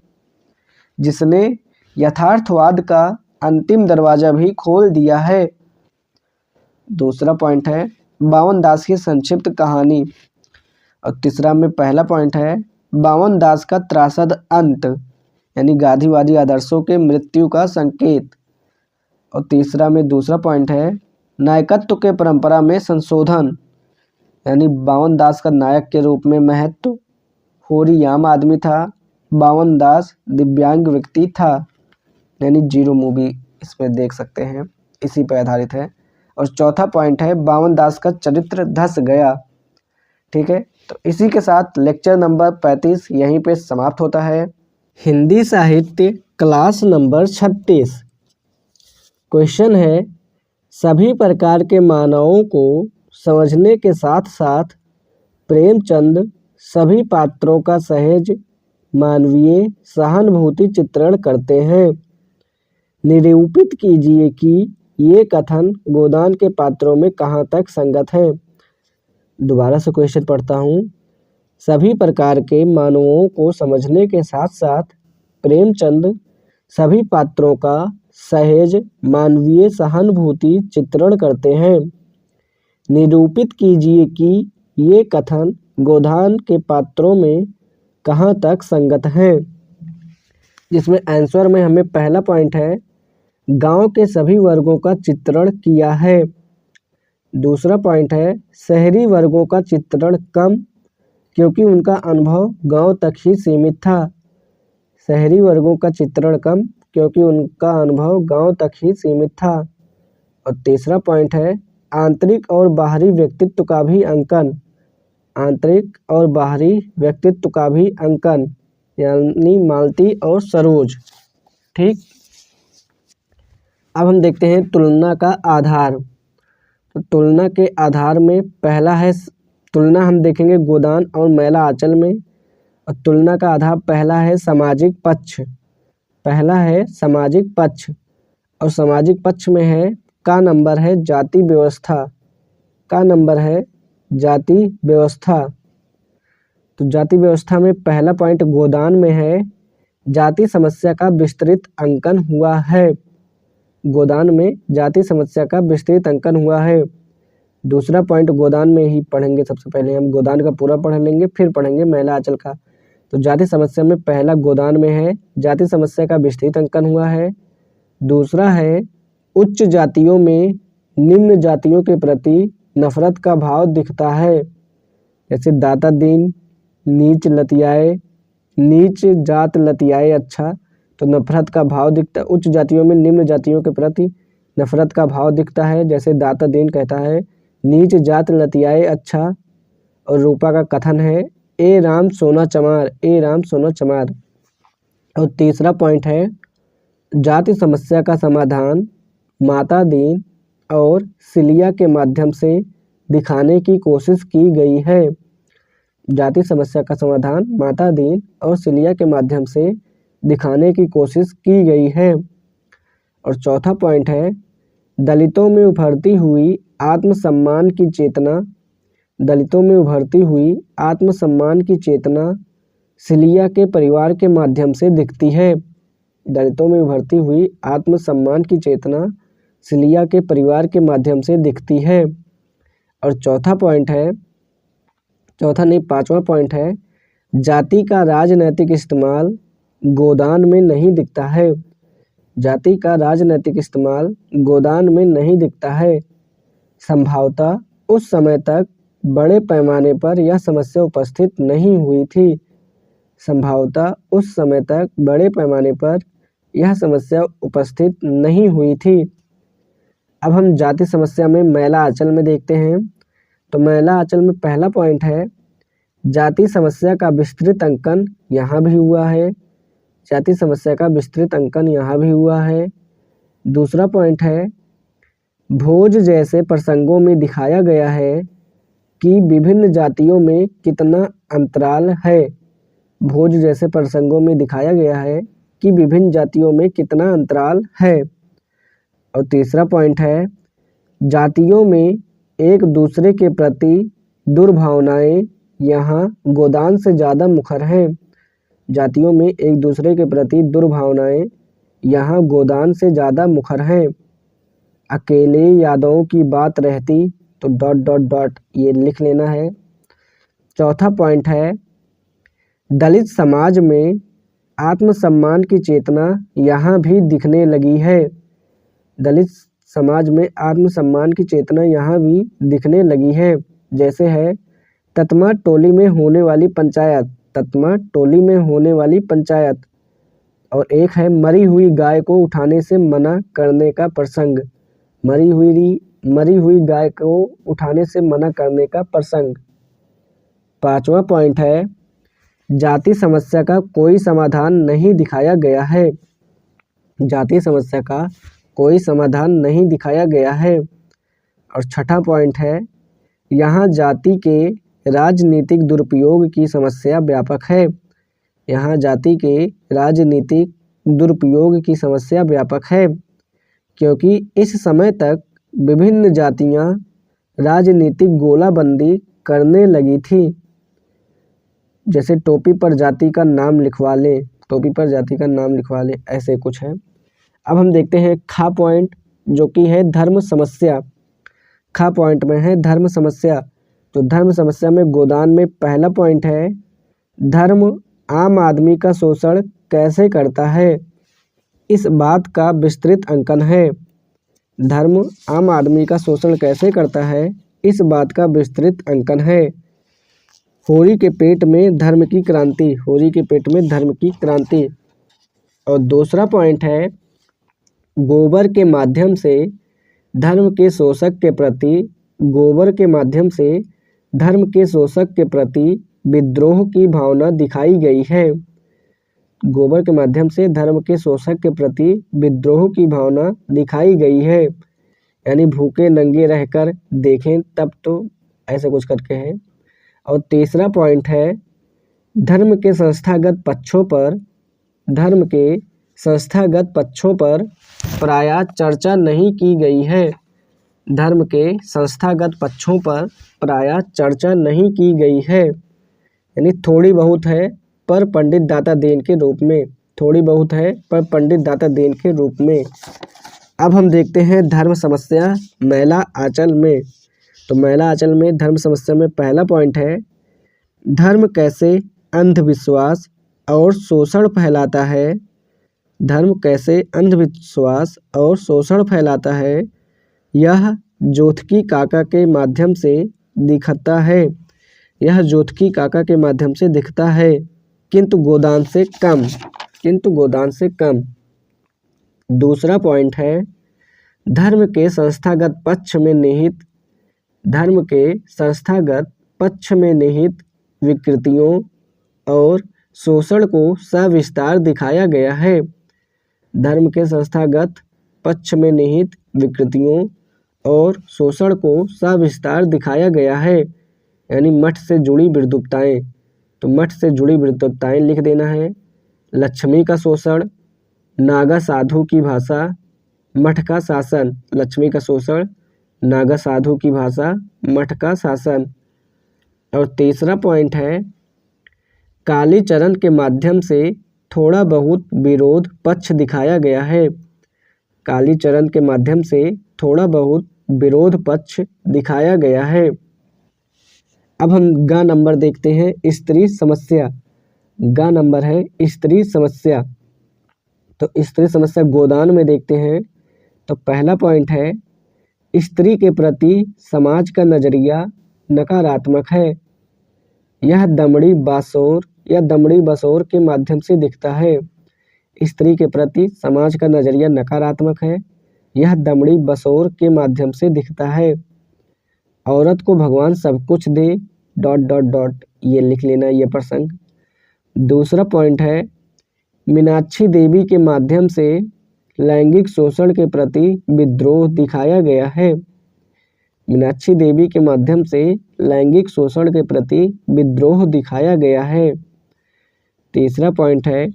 जिसने यथार्थवाद का अंतिम दरवाज़ा भी खोल दिया है। दूसरा पॉइंट है बावन दास की संक्षिप्त कहानी। और तीसरा में पहला पॉइंट है बावन दास का त्रासद अंत, यानी गांधीवादी आदर्शों के मृत्यु का संकेत। और तीसरा में दूसरा पॉइंट है नायकत्व के परंपरा में संशोधन, यानी बावन दास का नायक के रूप में महत्व। होरी आम आदमी था, बावन दास दिव्यांग व्यक्ति था, यानी जीरो मूवी इसमें देख सकते हैं, इसी पर आधारित है। और चौथा पॉइंट है बावन दास का चरित्र धस गया। ठीक है, तो इसी के साथ लेक्चर नंबर 35 यहीं पे समाप्त होता है। हिंदी साहित्य क्लास नंबर 36। क्वेश्चन है, सभी प्रकार के मानवों को समझने के साथ साथ प्रेमचंद सभी पात्रों का सहज मानवीय सहानुभूति चित्रण करते हैं। निरूपित कीजिए कि ये कथन गोदान के पात्रों में कहाँ तक संगत हैं। दोबारा से क्वेश्चन पढ़ता हूँ। सभी प्रकार के मानवों को समझने के साथ साथ प्रेमचंद सभी पात्रों का सहज मानवीय सहानुभूति चित्रण करते हैं। निरूपित कीजिए कि ये कथन गोदान के पात्रों में कहाँ तक संगत हैं। जिसमें आंसर में हमें पहला पॉइंट है गांव के सभी वर्गों का चित्रण किया है। दूसरा पॉइंट है शहरी वर्गों का चित्रण कम, क्योंकि उनका अनुभव गांव तक ही सीमित था। शहरी वर्गों का चित्रण कम, क्योंकि उनका अनुभव गांव तक ही सीमित था। और तीसरा पॉइंट है आंतरिक और बाहरी व्यक्तित्व का भी अंकन। आंतरिक और बाहरी व्यक्तित्व का भी अंकन, यानी मालती और सरोज। ठीक, अब हम देखते हैं तुलना का आधार। तो तुलना के आधार में पहला है तुलना हम देखेंगे गोदान और मैला आंचल में। और तुलना का आधार पहला है सामाजिक पक्ष। पहला है सामाजिक पक्ष, और सामाजिक पक्ष में है का नंबर है जाति व्यवस्था। का नंबर है जाति व्यवस्था। तो जाति व्यवस्था में पहला पॉइंट गोदान में है जाति समस्या का विस्तृत अंकन हुआ है। गोदान में जाति समस्या का विस्तृत अंकन हुआ है। दूसरा पॉइंट गोदान में ही पढ़ेंगे। सबसे पहले हम गोदान का पूरा पढ़ लेंगे, फिर पढ़ेंगे मैला आंचल का। तो जाति समस्या में पहला गोदान में है जाति समस्या का विस्तृत अंकन हुआ है। दूसरा है उच्च जातियों में निम्न जातियों के प्रति नफरत का भाव दिखता है, जैसे दाता दीन, नीच जात लतियाए। अच्छा, तो नफरत का भाव दिखता, उच्च जातियों में निम्न जातियों के प्रति नफरत का भाव दिखता है। जैसे दाता दीन कहता है, नीच जात लतियाए अच्छा। और रूपा का कथन है, ए राम सोना चमार, ए राम सोना चमार। और तीसरा पॉइंट है, जाति समस्या का समाधान माता दीन और सिलिया के माध्यम से दिखाने की कोशिश की गई है। जाति समस्या का समाधान माता दीन और सिलिया के माध्यम से दिखाने की कोशिश की गई है। और चौथा पॉइंट है, दलितों में उभरती हुई आत्मसम्मान की चेतना, दलितों में उभरती हुई आत्मसम्मान की चेतना सिलिया के परिवार के माध्यम से दिखती है। दलितों में उभरती हुई आत्मसम्मान की चेतना सिलिया के परिवार के माध्यम से दिखती है। और चौथा पॉइंट है, चौथा नहीं पांचवा पॉइंट है, जाति का राजनैतिक इस्तेमाल गोदान में नहीं दिखता है। जाति का राजनैतिक इस्तेमाल गोदान में नहीं दिखता है। संभवतः उस समय तक बड़े पैमाने पर यह समस्या उपस्थित नहीं हुई थी। संभवतः उस समय तक बड़े पैमाने पर यह समस्या उपस्थित नहीं हुई थी। अब हम जाति समस्या में मैला आंचल में देखते हैं। तो मैला आंचल में पहला पॉइंट है, जाति समस्या का विस्तृत अंकन यहाँ भी हुआ है। जाति समस्या का विस्तृत अंकन यहाँ भी हुआ है। दूसरा पॉइंट है, भोज जैसे प्रसंगों में दिखाया गया है कि विभिन्न जातियों में कितना अंतराल है। भोज जैसे प्रसंगों में दिखाया गया है कि विभिन्न जातियों में कितना अंतराल है। और तीसरा पॉइंट है, जातियों में एक दूसरे के प्रति दुर्भावनाएं यहाँ गोदान से ज़्यादा मुखर हैं। जातियों में एक दूसरे के प्रति दुर्भावनाएं यहाँ गोदान से ज़्यादा मुखर हैं। अकेले यादवों की बात रहती तो ... ये लिख लेना है। चौथा पॉइंट है, दलित समाज में आत्मसम्मान की चेतना यहाँ भी दिखने लगी है। दलित समाज में आत्मसम्मान की चेतना यहाँ भी दिखने लगी है। जैसे है, ततमा टोली में होने वाली पंचायत, ततमा टोली में होने वाली पंचायत। और एक है, मरी हुई गाय को उठाने से मना करने का प्रसंग, मरी हुई गाय को उठाने से मना करने का प्रसंग। पांचवा पॉइंट है, जाति समस्या का कोई समाधान नहीं दिखाया गया है। जाति समस्या का कोई समाधान नहीं दिखाया गया है। और छठा पॉइंट है, यहाँ जाति के राजनीतिक दुरुपयोग की समस्या व्यापक है। यहाँ जाति के राजनीतिक दुरुपयोग की समस्या व्यापक है, क्योंकि इस समय तक विभिन्न जातियाँ राजनीतिक गोलाबंदी करने लगी थी। जैसे टोपी पर जाति का नाम लिखवा लें, टोपी पर जाति का नाम लिखवा लें, ऐसे कुछ है। अब हम देखते हैं खा पॉइंट, जो कि है धर्म समस्या। खा पॉइंट में है धर्म समस्या। तो धर्म समस्या में गोदान में पहला पॉइंट है, धर्म आम आदमी का शोषण कैसे करता है, इस बात का विस्तृत अंकन है। धर्म आम आदमी का शोषण कैसे करता है, इस बात का विस्तृत अंकन है। होरी के पेट में धर्म की क्रांति, होरी के पेट में धर्म की क्रांति। और दूसरा पॉइंट है, गोबर के माध्यम से धर्म के शोषक के प्रति, गोबर के माध्यम से धर्म के शोषक के प्रति विद्रोह की भावना दिखाई गई है। गोबर के माध्यम से धर्म के शोषक के प्रति विद्रोह की भावना दिखाई गई है। यानी भूखे नंगे रहकर देखें तब तो, ऐसे कुछ करके है। और तीसरा पॉइंट है, धर्म के संस्थागत पक्षों पर, धर्म के संस्थागत पक्षों पर प्रायः चर्चा नहीं की गई है। धर्म के संस्थागत पक्षों पर प्रायः चर्चा नहीं की गई है। यानी थोड़ी बहुत है पर पंडित दाता देन के रूप में, थोड़ी बहुत है पर पंडित दाता देन के रूप में। अब हम देखते हैं धर्म समस्या मैला आंचल में। तो मैला आंचल में धर्म समस्या में पहला पॉइंट है, धर्म कैसे अंधविश्वास और शोषण फैलाता है। धर्म कैसे अंधविश्वास और शोषण फैलाता है, यह जोतकी काका के माध्यम से दिखता है। यह जोतकी काका के माध्यम से दिखता है, किंतु गोदान से कम। किंतु गोदान से कम। दूसरा पॉइंट है धर्म के संस्थागत पक्ष में निहित विकृतियों और शोषण को सविस्तार दिखाया गया है। धर्म के संस्थागत पक्ष में निहित विकृतियों और शोषण को सविस्तार दिखाया गया है, यानी मठ से जुड़ी विद्वत्ताएं। तो मठ से जुड़ी विद्वत्ताएं लिख देना है। लक्ष्मी का शोषण, नागा साधु की भाषा, मठ का शासन। लक्ष्मी का शोषण, नागा साधु की भाषा, मठ का शासन। और तीसरा पॉइंट है कालीचरण के माध्यम से थोड़ा बहुत विरोध पक्ष दिखाया गया है। कालीचरण के माध्यम से थोड़ा बहुत विरोध पक्ष दिखाया गया है। अब हम ग नंबर देखते हैं, स्त्री समस्या। ग नंबर है स्त्री समस्या। तो स्त्री समस्या गोदान में देखते हैं। तो पहला पॉइंट है स्त्री के प्रति समाज का नजरिया नकारात्मक है। यह दमड़ी बसोर के माध्यम से दिखता है। स्त्री के प्रति समाज का नजरिया नकारात्मक है। यह दमड़ी बसोर के माध्यम से दिखता है। औरत को भगवान सब कुछ दे ... ये लिख लेना ये प्रसंग। दूसरा पॉइंट है मीनाक्षी देवी के माध्यम से लैंगिक शोषण के प्रति विद्रोह दिखाया गया है। मीनाक्षी देवी के माध्यम से लैंगिक शोषण के प्रति विद्रोह दिखाया गया है। तीसरा पॉइंट है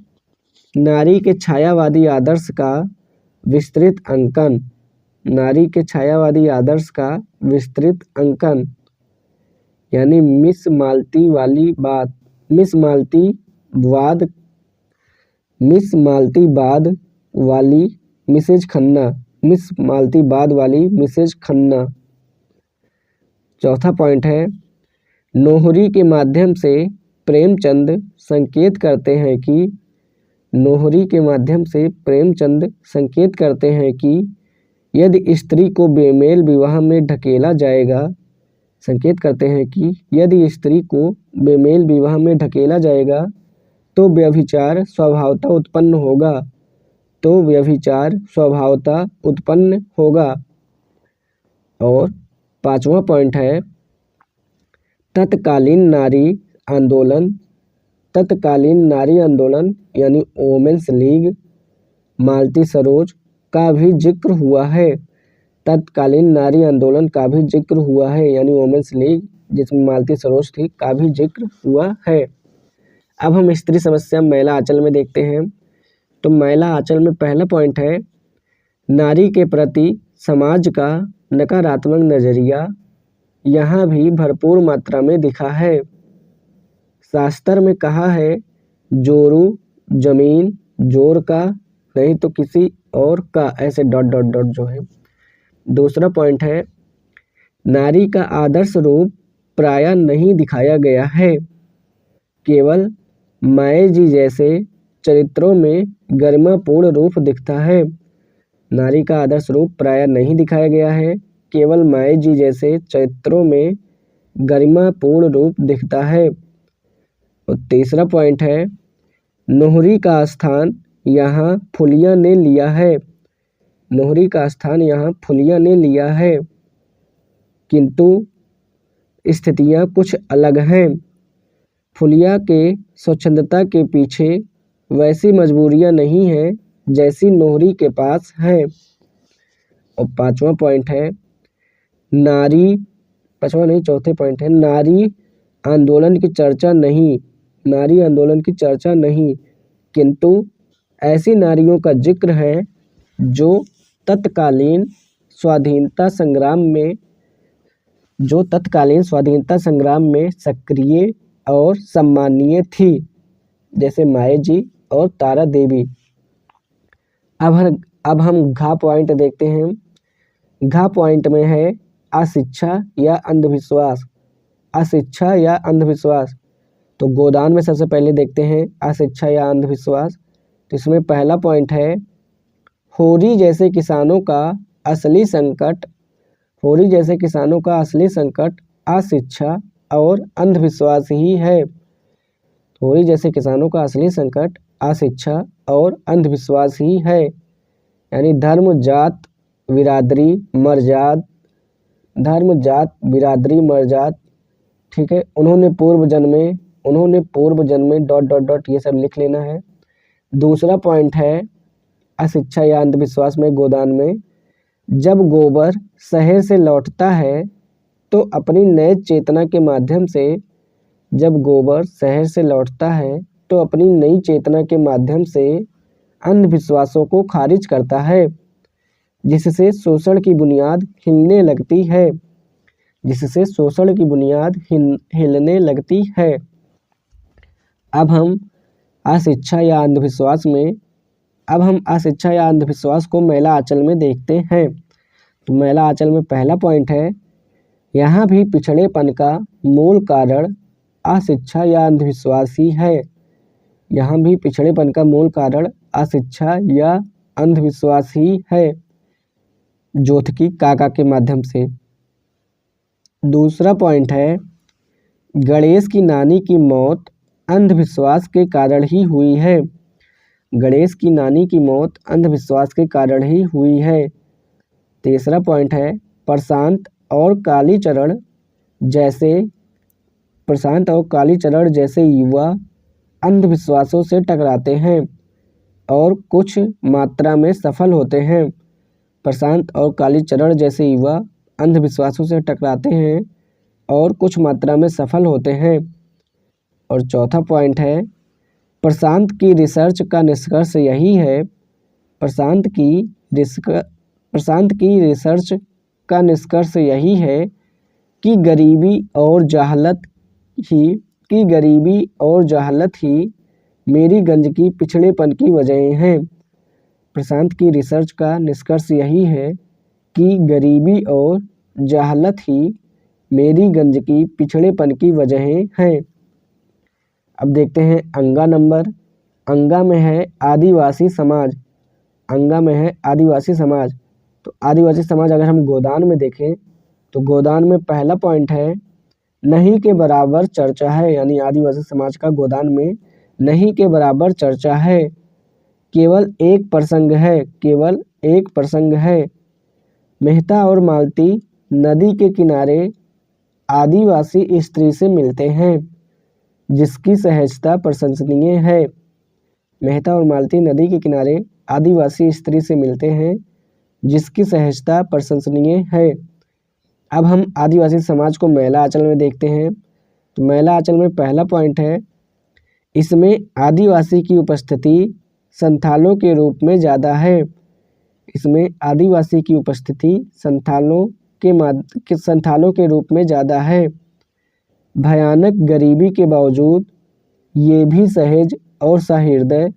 नारी के छायावादी आदर्श का विस्तृत अंकन। नारी के छायावादी आदर्श का विस्तृत अंकन, यानी मिस मालतीवाद वाली मिसेज खन्ना। चौथा पॉइंट है नोहरी के माध्यम से प्रेमचंद संकेत करते हैं कि यदि स्त्री को बेमेल विवाह में ढकेला जाएगा तो व्यभिचार स्वभावतः उत्पन्न होगा। और पांचवा पॉइंट है तत्कालीन नारी आंदोलन यानी वोमेन्स लीग मालती सरोज का भी जिक्र हुआ है। तत्कालीन नारी आंदोलन का भी जिक्र हुआ है, यानी वोमेन्स लीग जिसमें मालती सरोज थी का भी जिक्र हुआ है। अब हम स्त्री समस्या महिला आंचल में देखते हैं। तो महिला आंचल में पहला पॉइंट है नारी के प्रति समाज का नकारात्मक नजरिया यहाँ भी भरपूर मात्रा में दिखा है। शास्त्र में कहा है जोरू जमीन जोर का नहीं तो किसी और का, ऐसे ... जो है। दूसरा पॉइंट है नारी का आदर्श रूप प्रायः नहीं दिखाया गया है। केवल माए जी जैसे चरित्रों में गरिमापूर्ण रूप दिखता है। नारी का आदर्श रूप प्रायः नहीं दिखाया गया है, केवल माए जी जैसे चरित्रों में गरिमापूर्ण रूप दिखता है। और तीसरा पॉइंट है नोहरी का स्थान यहाँ फुलिया ने लिया है, किंतु स्थितियाँ कुछ अलग हैं। फुलिया के स्वच्छंदता के पीछे वैसी मजबूरियाँ नहीं हैं जैसी नोहरी के पास है। और चौथे पॉइंट है नारी आंदोलन की चर्चा नहीं, किंतु ऐसी नारियों का जिक्र है जो तत्कालीन स्वाधीनता संग्राम में सक्रिय और सम्मानीय थी, जैसे माए जी और तारा देवी। अब हम घा पॉइंट देखते हैं। घा पॉइंट में है अशिक्षा या अंधविश्वास। तो गोदान में सबसे पहले देखते हैं अशिक्षा या अंधविश्वास। तो इसमें पहला पॉइंट है होरी जैसे किसानों का असली संकट अशिक्षा और अंधविश्वास ही है। होरी जैसे किसानों का असली संकट अशिक्षा और अंधविश्वास ही है। यानी धर्म, जात, बिरादरी, मर्जाद, धर्म, जात, बिरादरी, मर्जाद, ठीक है। उन्होंने पूर्व जन्म में डॉट डॉट डॉट ये सब लिख लेना है। दूसरा पॉइंट है अशिक्षा या अंधविश्वास में गोदान में, जब गोबर शहर से लौटता है तो अपनी नए चेतना के माध्यम से, जब गोबर शहर से लौटता है तो अपनी नई चेतना के माध्यम से अंधविश्वासों को खारिज करता है, जिससे शोषण की बुनियाद हिलने लगती है, जिससे शोषण की बुनियाद हिलने लगती है। अब हम अशिक्षा या अंधविश्वास को महिला आंचल में देखते हैं। तो महिला आंचल में पहला पॉइंट है, यहाँ भी पिछड़ेपन का मूल कारण अशिक्षा या अंधविश्वास ही है। यहाँ भी पिछड़ेपन का मूल कारण अशिक्षा या अंधविश्वास ही है, जोतकी काका के माध्यम से। दूसरा पॉइंट है, गणेश की नानी की मौत अंधविश्वास के कारण ही हुई है। गणेश की नानी की मौत अंधविश्वास के कारण ही हुई है। तीसरा पॉइंट है, प्रशांत और कालीचरण जैसे युवा अंधविश्वासों से टकराते हैं और कुछ मात्रा में सफल होते हैं। प्रशांत और कालीचरण जैसे युवा अंधविश्वासों से टकराते हैं और कुछ मात्रा में सफल होते हैं। और चौथा पॉइंट है, प्रशांत की रिसर्च का निष्कर्ष यही है कि गरीबी और जहालत ही मेरीगंज की पिछड़ेपन की वजह हैं। प्रशांत की रिसर्च का निष्कर्ष यही है कि गरीबी और जहालत ही मेरीगंज की पिछड़ेपन की वजहें हैं। अब देखते हैं अंगा नंबर। अंगा में है आदिवासी समाज। तो आदिवासी समाज अगर हम गोदान में देखें तो गोदान में पहला पॉइंट है, नहीं के बराबर चर्चा है। यानी आदिवासी समाज का गोदान में नहीं के बराबर चर्चा है, केवल एक प्रसंग है। मेहता और मालती नदी के किनारे आदिवासी स्त्री से मिलते हैं, जिसकी सहजता प्रशंसनीय है। मेहता और मालती नदी के किनारे आदिवासी स्त्री से मिलते हैं, जिसकी सहजता प्रशंसनीय है। अब हम आदिवासी समाज को महिला आंचल में देखते हैं। तो महिला आंचल में पहला पॉइंट है, इसमें आदिवासी की उपस्थिति संथालों के रूप में ज़्यादा है। संथालों के रूप में ज़्यादा है। भयानक गरीबी के बावजूद ये भी सहज और सहृदय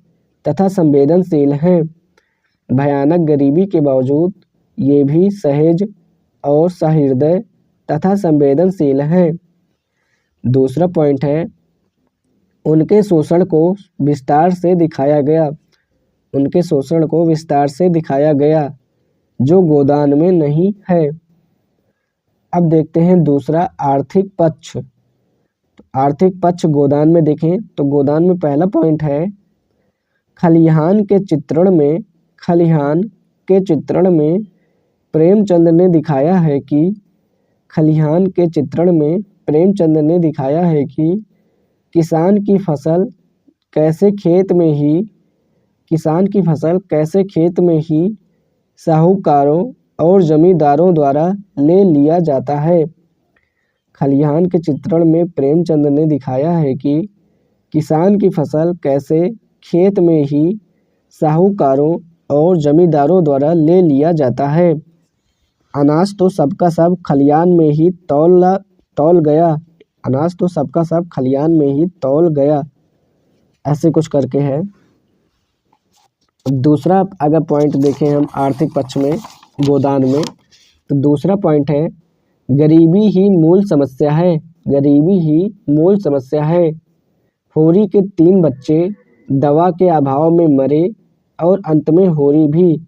तथा संवेदनशील हैं। भयानक गरीबी के बावजूद ये भी सहज और सहृदय तथा संवेदनशील हैं। दूसरा पॉइंट है, उनके शोषण को विस्तार से दिखाया गया जो गोदान में नहीं है। अब देखते हैं दूसरा आर्थिक पक्ष। आर्थिक पक्ष गोदान में देखें तो गोदान में पहला पॉइंट है, खलिहान के चित्रण में प्रेमचंद ने दिखाया है कि किसान की फसल कैसे खेत में ही साहूकारों और जमींदारों द्वारा ले लिया जाता है। खलिहान के चित्रण में प्रेमचंद ने दिखाया है कि किसान की फसल कैसे खेत में ही साहूकारों और जमींदारों द्वारा ले लिया जाता है। अनाज तो सबका सब खलिहान में ही तौल गया। ऐसे कुछ करके है। दूसरा अगर पॉइंट देखें हम आर्थिक पक्ष में गोदान में, तो दूसरा पॉइंट है, गरीबी ही मूल समस्या है। होरी के 3 बच्चे दवा के अभाव में मरे और अंत में होरी भी।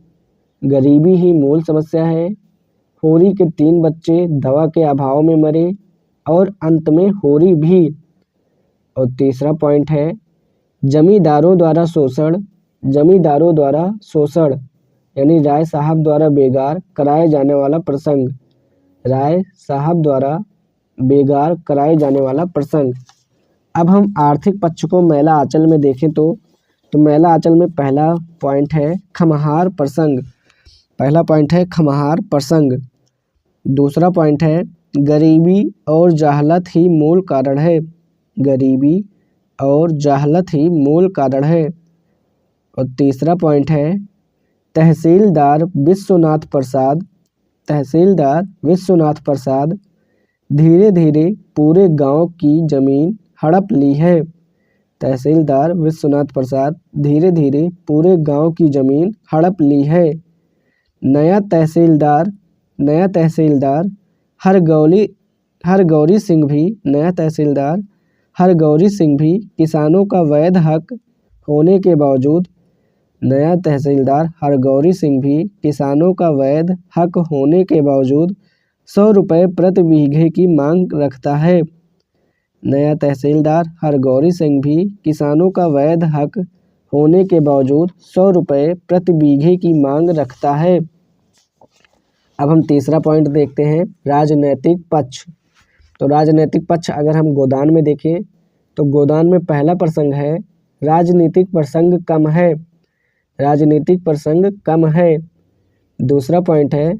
गरीबी ही मूल समस्या है। होरी के 3 बच्चे दवा के अभाव में मरे और अंत में होरी भी। और तीसरा पॉइंट है, जमींदारों द्वारा शोषण जमींदारों द्वारा शोषण यानी राय साहब द्वारा बेगार कराए जाने वाला प्रसंग, राय साहब द्वारा बेगार कराए जाने वाला प्रसंग। अब हम आर्थिक पक्ष को मैला आंचल में देखें तो मैला आंचल में पहला पॉइंट है खमहार प्रसंग, पहला पॉइंट है खमहार प्रसंग। दूसरा पॉइंट है गरीबी और जाहलत ही मूल कारण है, गरीबी और जाहलत ही मूल कारण है। और तीसरा पॉइंट है तहसीलदार विश्वनाथ प्रसाद, तहसीलदार विश्वनाथ प्रसाद धीरे धीरे पूरे गांव की जमीन हड़प ली है, तहसीलदार विश्वनाथ प्रसाद धीरे धीरे पूरे गांव की जमीन हड़प ली है। नया तहसीलदार हरगौरी सिंह भी, नया तहसीलदार हरगौरी सिंह भी किसानों का वैध हक होने के बावजूद, नया तहसीलदार हरगौरी सिंह भी किसानों का वैध हक होने के बावजूद 100 रुपये प्रति बीघे की मांग रखता है। नया तहसीलदार हरगौरी सिंह भी किसानों का वैध हक होने के बावजूद 100 रुपये प्रति बीघे की मांग रखता है। अब हम तीसरा पॉइंट देखते हैं राजनैतिक पक्ष। तो राजनैतिक पक्ष अगर हम गोदान में देखें तो गोदान में पहला प्रसंग है राजनीतिक प्रसंग कम है, राजनीतिक प्रसंग कम है। दूसरा पॉइंट है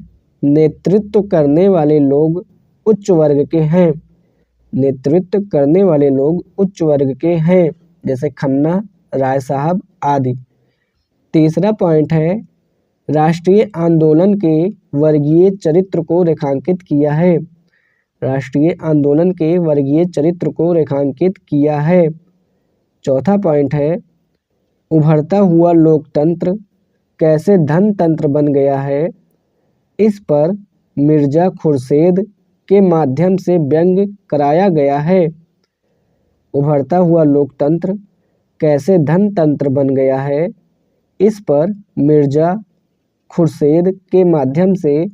नेतृत्व करने वाले लोग उच्च वर्ग के हैं, नेतृत्व करने वाले लोग उच्च वर्ग के हैं जैसे खन्ना, राय साहब आदि। तीसरा पॉइंट है राष्ट्रीय आंदोलन के वर्गीय चरित्र को रेखांकित किया है, राष्ट्रीय आंदोलन के वर्गीय चरित्र को रेखांकित किया है। चौथा पॉइंट है उभरता हुआ लोकतंत्र कैसे धनतंत्र बन गया है, इस पर मिर्जा खुर्शीद के माध्यम से व्यंग कराया गया है। उभरता हुआ लोकतंत्र कैसे धनतंत्र बन गया है, इस पर मिर्जा खुर्शीद के माध्यम से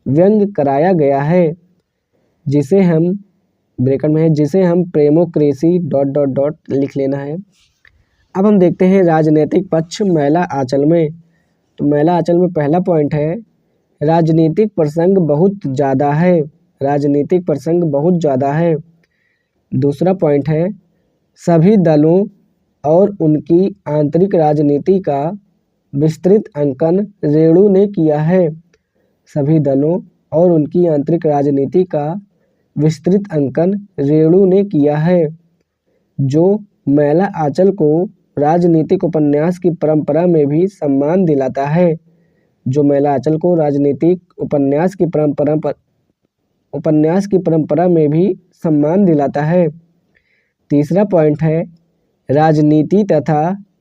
व्यंग कराया गया है, जिसे हम ब्रैकेट में है जिसे हम प्रेमोक्रेसी ... लिख लेना है। अब हम देखते हैं राजनीतिक पक्ष मैला आंचल में। तो मैला आंचल में पहला पॉइंट है राजनीतिक प्रसंग बहुत ज़्यादा है, राजनीतिक प्रसंग बहुत ज़्यादा है। दूसरा पॉइंट है सभी दलों और उनकी आंतरिक राजनीति का विस्तृत अंकन रेणु ने किया है, सभी दलों और उनकी आंतरिक राजनीति का विस्तृत अंकन रेणु ने किया है, जो मैला आंचल को राजनीतिक उपन्यास की परंपरा में भी सम्मान दिलाता है, जो मैला आंचल को राजनीतिक उपन्यास की परंपरा में भी सम्मान दिलाता है। तीसरा पॉइंट है राजनीति तथा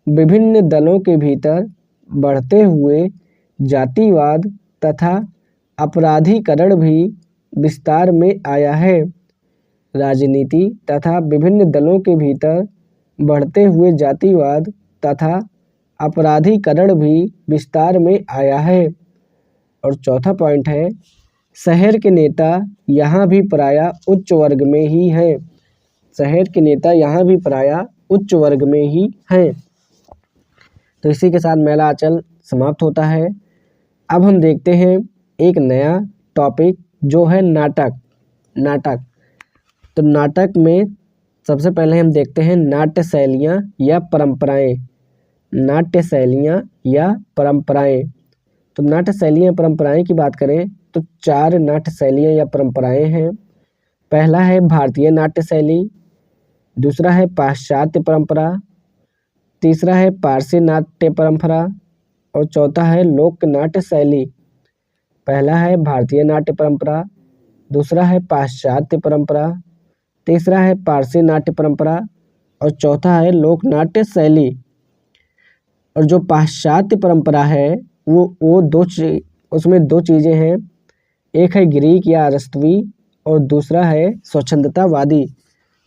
विभिन्न दलों के भीतर बढ़ते हुए जातिवाद तथा अपराधीकरण भी विस्तार में आया है, राजनीति तथा विभिन्न दलों के भीतर बढ़ते हुए जातिवाद तथा अपराधीकरण भी विस्तार में आया है। और चौथा पॉइंट है शहर के नेता यहाँ भी प्रायः उच्च वर्ग में ही हैं, शहर के नेता यहाँ भी प्रायः उच्च वर्ग में ही हैं। तो इसी के साथ मैला आंचल समाप्त होता है। अब हम देखते हैं एक नया टॉपिक जो है नाटक। नाटक तो नाटक में सबसे पहले हम देखते हैं नाट्य शैलियाँ या परंपराएं, नाट्य शैलियाँ या परंपराएं। तो नाट्य शैलियाँ परंपराएं की बात करें तो 4 नाट्य शैलियाँ या परंपराएं हैं। पहला है भारतीय नाट्य शैली, दूसरा है पाश्चात्य परंपरा, तीसरा है पारसी नाट्य परंपरा और चौथा है लोक नाट्य शैली। पहला है भारतीय नाट्य परंपरा, दूसरा है पाश्चात्य परंपरा, तीसरा है पारसी नाट्य परंपरा और चौथा है लोक नाट्य शैली। और जो पाश्चात्य परंपरा है वो उसमें 2 चीज़ें हैं, एक है ग्रीक या अरस्तवी और दूसरा है स्वच्छंदतावादी।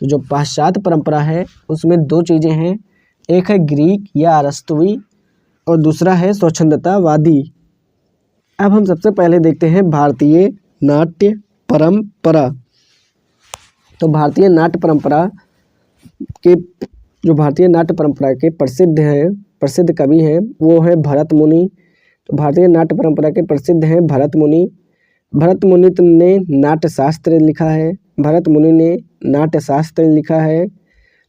तो जो पाश्चात्य परंपरा है उसमें 2 चीज़ें हैं, एक है ग्रीक या अरस्तवी और दूसरा है स्वच्छंदतावादी। अब हम सबसे पहले देखते हैं भारतीय नाट्य परंपरा। तो भारतीय नाट्य परंपरा के प्रसिद्ध हैं प्रसिद्ध कवि हैं वो हैं भरत मुनि। तो भारतीय नाट्य परंपरा के प्रसिद्ध हैं भरत मुनि। भरत मुनि ने नाट्य शास्त्र लिखा है। भरत मुनि ने नाट्य शास्त्र लिखा है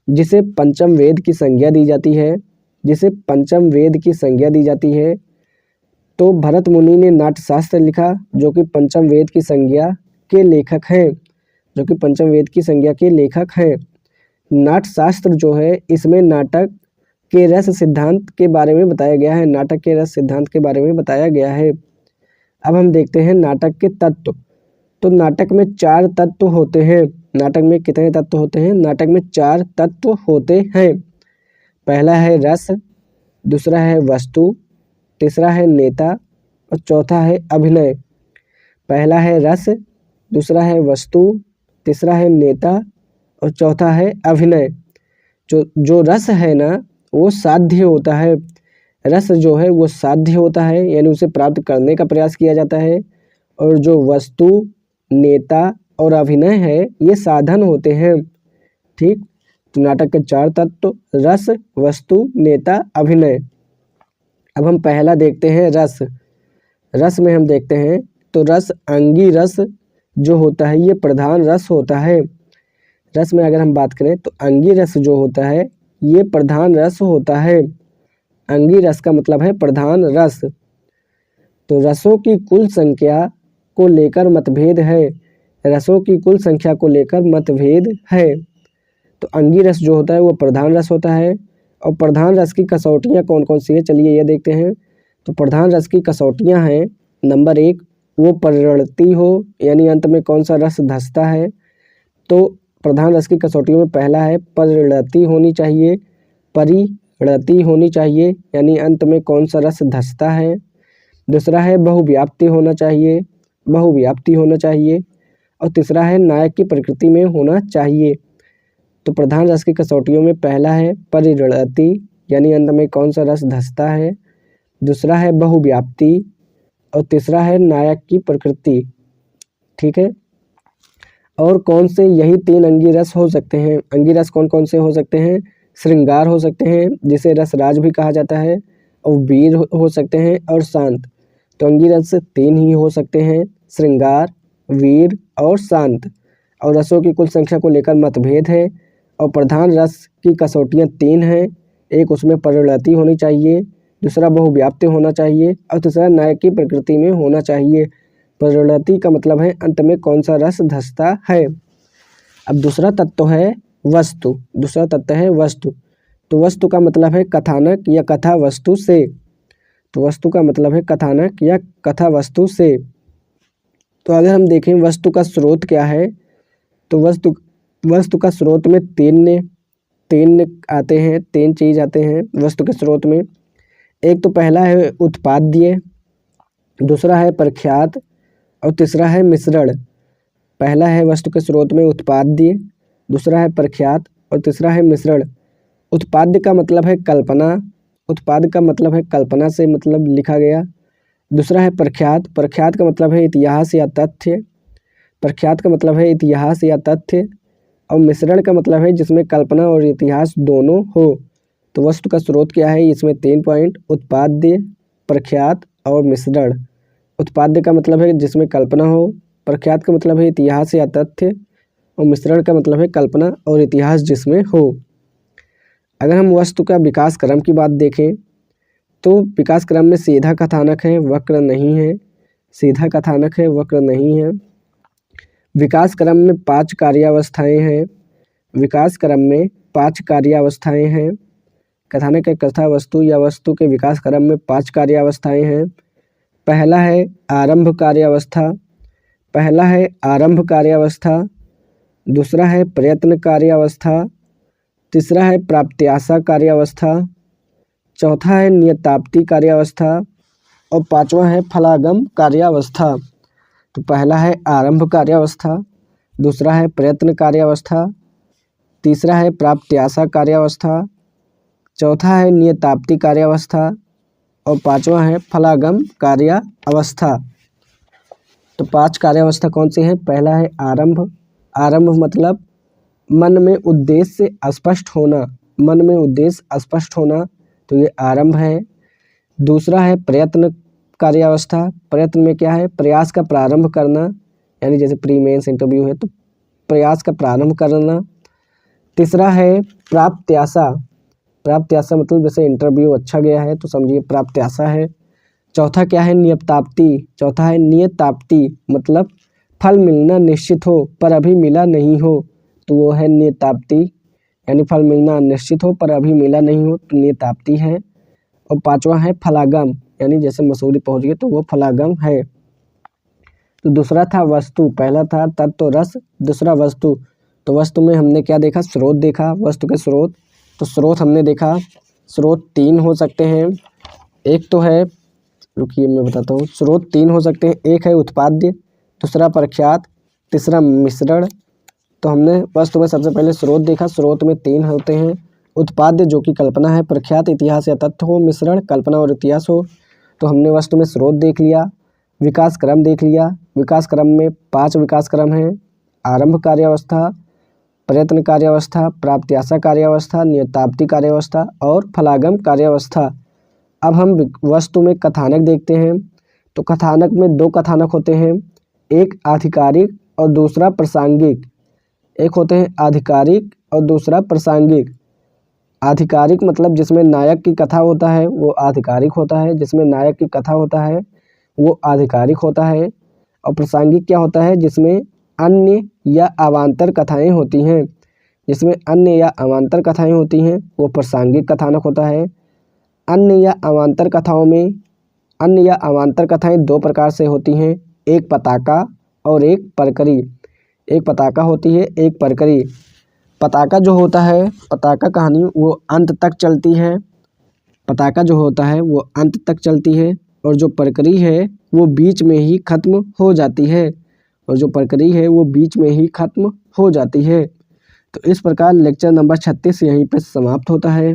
जिसे पंचम वेद की संज्ञा दी जाती है, जिसे पंचम वेद की संज्ञा दी जाती है। तो भरत मुनि ने नाट्य शास्त्र लिखा जो कि पंचम वेद की संज्ञा के लेखक हैं, जो कि पंचम वेद की संज्ञा के लेखक हैं। नाट्य शास्त्र जो है इसमें नाटक के रस सिद्धांत के बारे में बताया गया है, नाटक के रस सिद्धांत के बारे में बताया गया है। अब हम देखते हैं नाटक के तत्व। तो नाटक में 4 तत्व होते हैं। नाटक में कितने तत्व होते हैं? नाटक में 4 तत्व होते हैं। पहला है रस, दूसरा है वस्तु, तीसरा है नेता और चौथा है अभिनय। पहला है रस, दूसरा है वस्तु, तीसरा है नेता और चौथा है अभिनय। जो रस है ना वो साध्य होता है। रस जो है वो साध्य होता है, यानी उसे प्राप्त करने का प्रयास किया जाता है। और जो वस्तु, नेता और अभिनय है ये साधन होते हैं। ठीक, तो नाटक के 4 तत्व रस, वस्तु, नेता, अभिनय। अब हम पहला देखते हैं रस। रस में हम देखते हैं तो रस अंगी रस जो होता है ये प्रधान रस होता है। रस में अगर हम बात करें तो अंगी रस जो होता है ये प्रधान रस होता है। अंगी रस का मतलब है प्रधान रस। तो रसों की कुल संख्या को लेकर मतभेद है। रसों की कुल संख्या को लेकर मतभेद है। तो अंगी रस जो होता है वो प्रधान रस होता है। और प्रधान रस की कसौटियाँ कौन कौन सी है चलिए ये देखते हैं। तो प्रधान रस की कसौटियाँ हैं, नंबर 1 वो परिणति हो, यानी अंत में कौन सा रस धंसता है। तो प्रधान रस की कसौटियों में पहला है परिणति होनी चाहिए, परिणति होनी चाहिए यानी अंत में कौन सा रस धंसता है। दूसरा है बहुव्याप्ति होना चाहिए, बहुव्याप्ति होना चाहिए। और तीसरा है नायक की प्रकृति में होना चाहिए। तो प्रधान रस की कसौटियों में पहला है परिणति यानी अंत में कौन सा रस धंसता है, दूसरा है बहुव्याप्ति और तीसरा है नायक की प्रकृति। ठीक है, और कौन से यही 3 अंगी रस हो सकते हैं। अंगी रस कौन कौन से हो सकते हैं? श्रृंगार हो सकते हैं जिसे रसराज भी कहा जाता है, और वीर हो सकते हैं और शांत। तो अंगी रस 3 ही हो सकते हैं, श्रृंगार, वीर और शांत। और रसों की कुल संख्या को लेकर मतभेद है। और प्रधान रस की कसौटियाँ 3 हैं, एक उसमें परिणति होनी चाहिए, दूसरा बहुव्याप्ति होना चाहिए और तीसरा नायक की प्रकृति में होना चाहिए। परिणति का मतलब है अंत में कौन सा रस धंसता है। अब दूसरा तत्व है वस्तु। दूसरा तत्व है वस्तु। तो वस्तु का मतलब है कथानक या कथा वस्तु से। तो वस्तु का मतलब है कथानक या कथा वस्तु से। तो अगर हम देखें वस्तु का स्रोत क्या है, तो वस्तु का स्रोत में 3 आते हैं, 3 चीज़ आते हैं वस्तु के स्रोत में। एक तो पहला है उत्पाद्य, दूसरा है प्रख्यात और तीसरा है मिश्रण। पहला है वस्तु के स्रोत में उत्पाद्य, दूसरा है प्रख्यात और तीसरा है मिश्रण। उत्पाद्य का मतलब है कल्पना, उत्पाद का मतलब है कल्पना से मतलब लिखा गया। दूसरा है प्रख्यात, प्रख्यात का मतलब है इतिहास या तथ्य, प्रख्यात का मतलब है इतिहास या तथ्य। और मिश्रण का मतलब है जिसमें कल्पना और इतिहास दोनों हो। तो वस्तु का स्रोत क्या है, इसमें 3 पॉइंट उत्पाद्य, प्रख्यात और मिश्रण। उत्पाद्य का मतलब है जिसमें कल्पना हो, प्रख्यात का मतलब है इतिहास या तथ्य और मिश्रण का मतलब है कल्पना और इतिहास जिसमें हो। अगर हम वस्तु का विकास क्रम की बात देखें तो विकास क्रम में सीधा कथानक है, वक्र नहीं है। सीधा कथानक है, वक्र नहीं है। विकास क्रम में 5 कार्यावस्थाएं हैं। विकास क्रम में 5 कार्यावस्थाएं हैं। कथानक के कथा वस्तु या वस्तु के विकास क्रम में 5 कार्यावस्थाएं हैं। पहला है आरंभ कार्यावस्था, पहला है आरंभ कार्यावस्था, दूसरा है प्रयत्न कार्यावस्था, तीसरा है प्राप्त्याशा कार्यावस्था, चौथा है नियताप्ति कार्यावस्था और 5वां है फलागम कार्यावस्था। तो पहला है आरंभ कार्यावस्था, दूसरा है प्रयत्न कार्यावस्था, तीसरा है प्राप्त्याशा कार्यावस्था, चौथा है नियताप्ति कार्यावस्था और 5वां है फलागम कार्यावस्था। तो 5 कार्यावस्था कौन सी हैं? पहला है आरंभ। आरंभ मतलब मन में उद्देश्य स्पष्ट होना, मन में उद्देश्य स्पष्ट होना। तो ये आरंभ है। दूसरा है प्रयत्न कार्यावस्था। प्रयत्न में क्या है, प्रयास का प्रारंभ करना, यानी जैसे प्री मेंस इंटरव्यू है तो प्रयास का प्रारंभ करना। तीसरा है प्राप्त्याशा। प्राप्त्याशा मतलब जैसे इंटरव्यू अच्छा गया है तो समझिए प्राप्त्याशा है। चौथा क्या है, नियताप्ति। चौथा है नियताप्ति मतलब फल मिलना निश्चित हो पर अभी मिला नहीं हो, तो वो है नियताप्ति, यानी फल मिलना निश्चित हो पर अभी मिला नहीं हो तो नियताप्ति है। और पांचवा है फलागम, यानी जैसे मसूरी पहुंच गए तो वो फलागम है। तो दूसरा था वस्तु, पहला था तत्व रस, दूसरा वस्तु। तो वस्तु में हमने क्या देखा, स्रोत देखा, वस्तु के स्रोत। तो स्रोत हमने देखा, स्रोत 3 हो सकते हैं। एक तो है, रुकिए मैं बताता हूँ, स्रोत 3 हो सकते हैं। एक है उत्पाद्य, दूसरा प्रख्यात, तीसरा मिश्रण। तो हमने वस्तु में सबसे पहले स्रोत देखा, स्रोत में 3 होते हैं। उत्पाद्य जो कि कल्पना है, प्रख्यात इतिहास या तथ्य हो, मिश्रण कल्पना और इतिहास हो। तो हमने वस्तु में स्रोत देख लिया। विकास क्रम देख लिया, विकास क्रम में 5 विकास क्रम हैं। आरंभ कार्यावस्था, प्रयत्न कार्यावस्था, प्राप्त्याशा कार्यावस्था, नियताप्ति कार्यावस्था और फलागम कार्यावस्था। अब हम वस्तु में कथानक देखते हैं। तो कथानक में 2 कथानक होते हैं, एक आधिकारिक और दूसरा प्रासंगिक। एक होते हैं आधिकारिक और दूसरा प्रासंगिक। आधिकारिक मतलब जिसमें नायक की कथा होता है वो आधिकारिक होता है, जिसमें नायक की कथा होता है वो आधिकारिक होता है। और प्रासंगिक क्या होता है, जिसमें अन्य या अवान्तर कथाएं होती हैं। जिसमें अन्य या अवान्तर कथाएं होती हैं वो प्रासंगिक कथानक होता है। अन्य या अवान्तर कथाओं में, अन्य या अवान्तर कथाएं 2 प्रकार से होती हैं, एक पताका और एक परकरी। एक पताका होती है, एक परकरी। पताका जो होता है, पताका कहानी वो अंत तक चलती है। पताका जो होता है वो अंत तक चलती है और जो परकरी है वो बीच में ही खत्म हो जाती है। और जो परकरी है वो बीच में ही खत्म हो जाती है। तो इस प्रकार लेक्चर नंबर 36 यहीं पर समाप्त होता है।